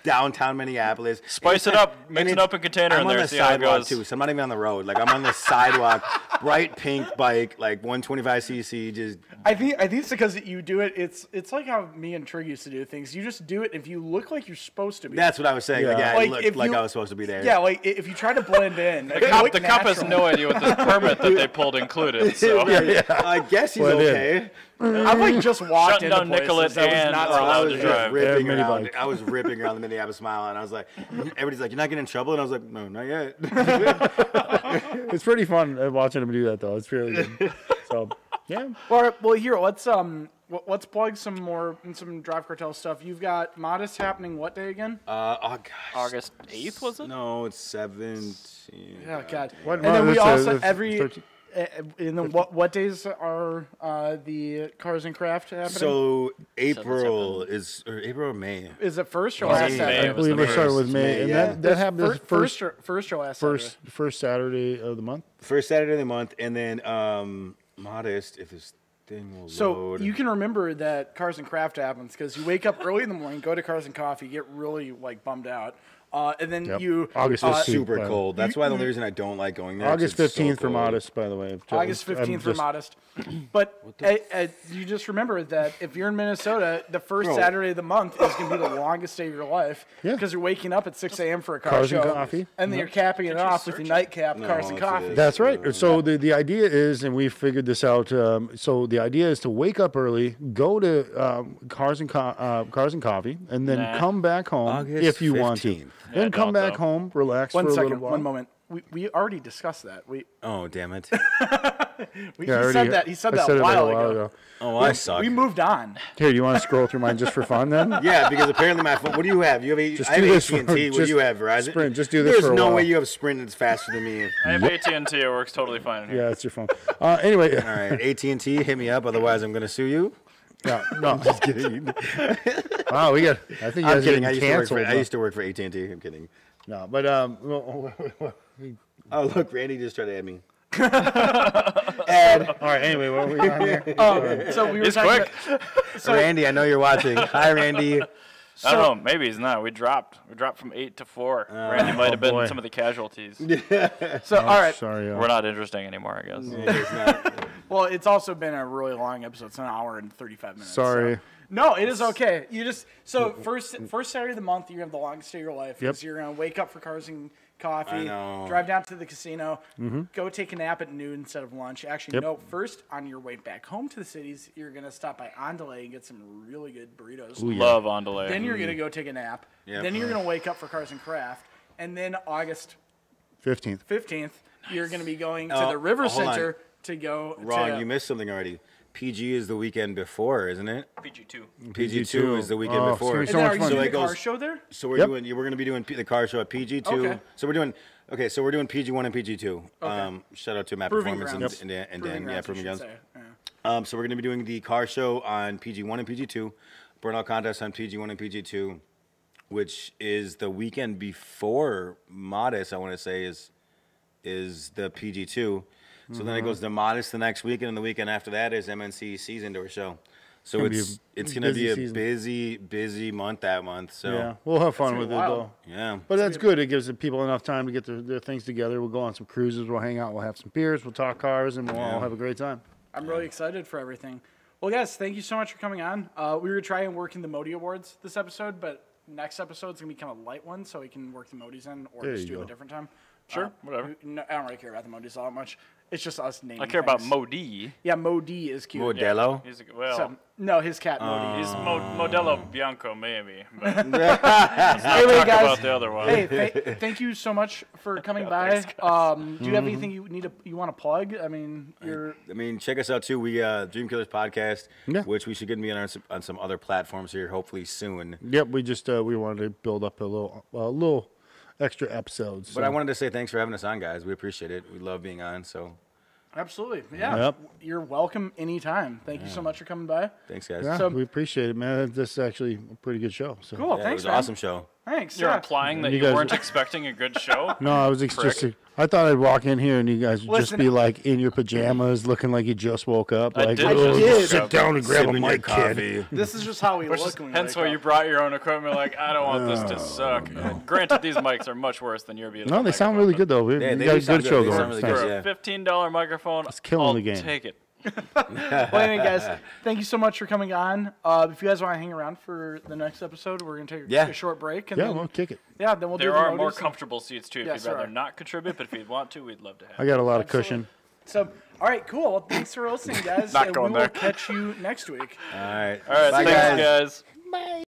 downtown Minneapolis. Spice it up, mix it up in container I'm in on there. the See how it sidewalk goes. too, so I'm not even on the road. Like I'm on the sidewalk, bright pink bike, like 125cc. Just I think it's because you do it. It's like how me and Trig used to do things. You just do it if you look like you're supposed to be. that's what I was saying. Yeah. Like, yeah, Like, it looked if like you- I was supposed to be there. Yeah, like if you try to blend in, The cop has no idea what this permit that they pulled included. So I guess he's Well, it okay. I've like just walked Shutting into down places Nicollet that was and not allowed I supposed was to to. drive. ripping Yeah, around. minibike. I was ripping around the Minneapolis Mile, and I was like, everybody's like, "You're not getting in trouble," and I was like, "No, not yet." it's pretty fun watching him do that, though. It's really good. So, yeah. Well, here let's plug some Drive Cartel stuff. You've got Modest happening what day again? Oh gosh. August 8th, was it? No, it's 17. Oh God. What And then we month is also it? every. 13? And then what days are the Cars and Craft happening? So April or May. Is it first or May. last May. Saturday? I believe we started with May, May, and yeah. that happens First or last Saturday? first Saturday of the month. First Saturday of the month, and then Modest, if this thing will So load. you can remember that Cars and Craft happens because you wake up early in the morning, go to Cars and Coffee, get really like bummed out, and then Yep. you August 15th. super by the way. cold. That's why the only reason I don't like going there. August is it's so 15th for cold. Modest, by the way. August 15th for Modest. But you just remember that if you're in Minnesota, the first Bro. Saturday of the month is going to be the longest day of your life Yeah. because you're waking up at 6 a.m. for a car Cars show. and Coffee. And then you're capping it off with the nightcap, Cars and it's- Coffee. it's- That's right. So the idea is, and we figured this out. So the idea is to wake up early, go to Cars and Coffee, and then come back home August if you want to. 15th. Then Yeah, come don't back though. home, relax One for a second, little while. one moment. We already discussed that. Oh, damn it. He Yeah, said that. He said I that said a it like while ago. Oh, I suck. We moved on. Here, you want to scroll through mine just for fun then? Yeah, because apparently my phone. What do you have? You have Just I have do this AT&T. for- What do just you have? Verizon. Sprint. Just do this There's for a no while. way you have Sprint that's faster than me. I have AT&T. It works totally fine in here. Yeah, it's your phone. Anyway, All right, AT&T, hit me up. Otherwise, I'm gonna sue you. no, just kidding. Wow, we got. I think you I'm guys kidding. are I getting canceled. used to work for AT&T. I'm kidding. No, but Oh, look, Randy just tried to add me. Ed. all right. Anyway, what were we on here? So we were He's talking quick. about- Randy, I know you're watching. Hi, Randy. I don't know. Maybe he's not. We dropped from 8 to 4. Randy might have been boy. some of the casualties. So all right. Sorry. We're not interesting anymore, I guess. Well, it's also been a really long episode. It's an hour and 35 minutes. Sorry. So. No, it is okay. You just first Saturday of the month, you have the longest day of your life. Yep. Because you're gonna wake up for Cars and Coffee, I know. drive down to the casino, go take a nap at noon instead of lunch. Actually, Yep. no. First, on your way back home to the cities, you're gonna stop by Andale and get some really good burritos. Love on delay. Then you're gonna go take a nap. Yep. Then you're gonna wake up for Cars and Craft, and then August 15th. 15th, you're gonna be going to Oh, the River hold on. Center to go. Wrong. to, You missed something already. PG is the weekend before, isn't it? PG2. PG2 is the weekend Oh, before. it's And then so are much you fun. doing So it the car goes- show there? So we're Yep. we're gonna be doing the car show at PG2. Okay. So we're doing PG1 and PG2. Shout out to Map Proving Performance grounds. and Dan. Proving Yeah, grounds, Proving you should Grounds. say. Yeah. So we're gonna be doing the car show on PG1 and PG2, burnout contest on PG1 and PG2, which is the weekend before Modest. I want to say is the PG2. So then it goes to Modest the next weekend, and the weekend after that is MNCC's indoor show. So Gonna be it's a gonna be busy a season. busy month that month. So Yeah, we'll have fun gonna with be it wild. though. yeah. But that's good. It gives the people enough time to get their things together. We'll go on some cruises. We'll hang out. We'll have some beers. We'll talk cars, and we'll all have a great time. I'm really excited for everything. Well, guys, thank you so much for coming on. We were trying to work in the Modi Awards this episode, but next episode's going to be kind of a light one, so we can work the Modis in or There just you do it go. a different time. Sure, whatever. No, I don't really care about the Modis all that much. It's just us naming I care about things. Modi. Yeah, Modi is cute. Modelo. Well, No, his cat Modi. he's Modelo Bianco, maybe. But Anyway, talk guys. about the other one. Hey, thank you so much for coming by. Do you have anything you want to plug? I mean, check us out too. We Dream Killers Podcast, Yeah. which we should get me on some other platforms here, hopefully soon. Yep, we just we wanted to build up a little extra episodes. But I wanted to say thanks for having us on, guys. We appreciate it. We love being on. So absolutely, yeah. Yep. You're welcome anytime. Thank you so much for coming by. thanks, guys. Yeah, So- we appreciate it, man. This is actually a pretty good show. So. Cool. Yeah, Thanks, it was an man. awesome show. Thanks. You're yeah. implying that You you guys- weren't expecting a good show? No, I was just. I thought I'd walk in here and you guys would just Listen, be like in your pajamas, looking like you just woke up. I Like, did "Oh, just woke sit up. down and grab a Sipping your mic, kid. coffee. This is just how we Which look is when we hence wake why you up. brought your own equipment. Like, I don't want this to suck. Granted, these mics are much worse than your beautiful No, they sound microphone, really good though. We Yeah, they got do a sound good good. show They going. sound really Thanks. good. For a $15 microphone, killing I'll the game. take it. Well, anyway, guys, thank you so much for coming on. If you guys want to hang around for the next episode, we're going to take a short break. And Yeah, then, we'll kick it. yeah, then we'll do There the are more notice and- comfortable seats, too, if Yes, you'd rather there are. not contribute. But if you'd want to, we'd love to have I you. got a lot of cushion. So, all right, cool. Well, thanks for listening, guys. Not and going we will there. catch you next week. All right. All right, Bye, thanks, guys. Bye.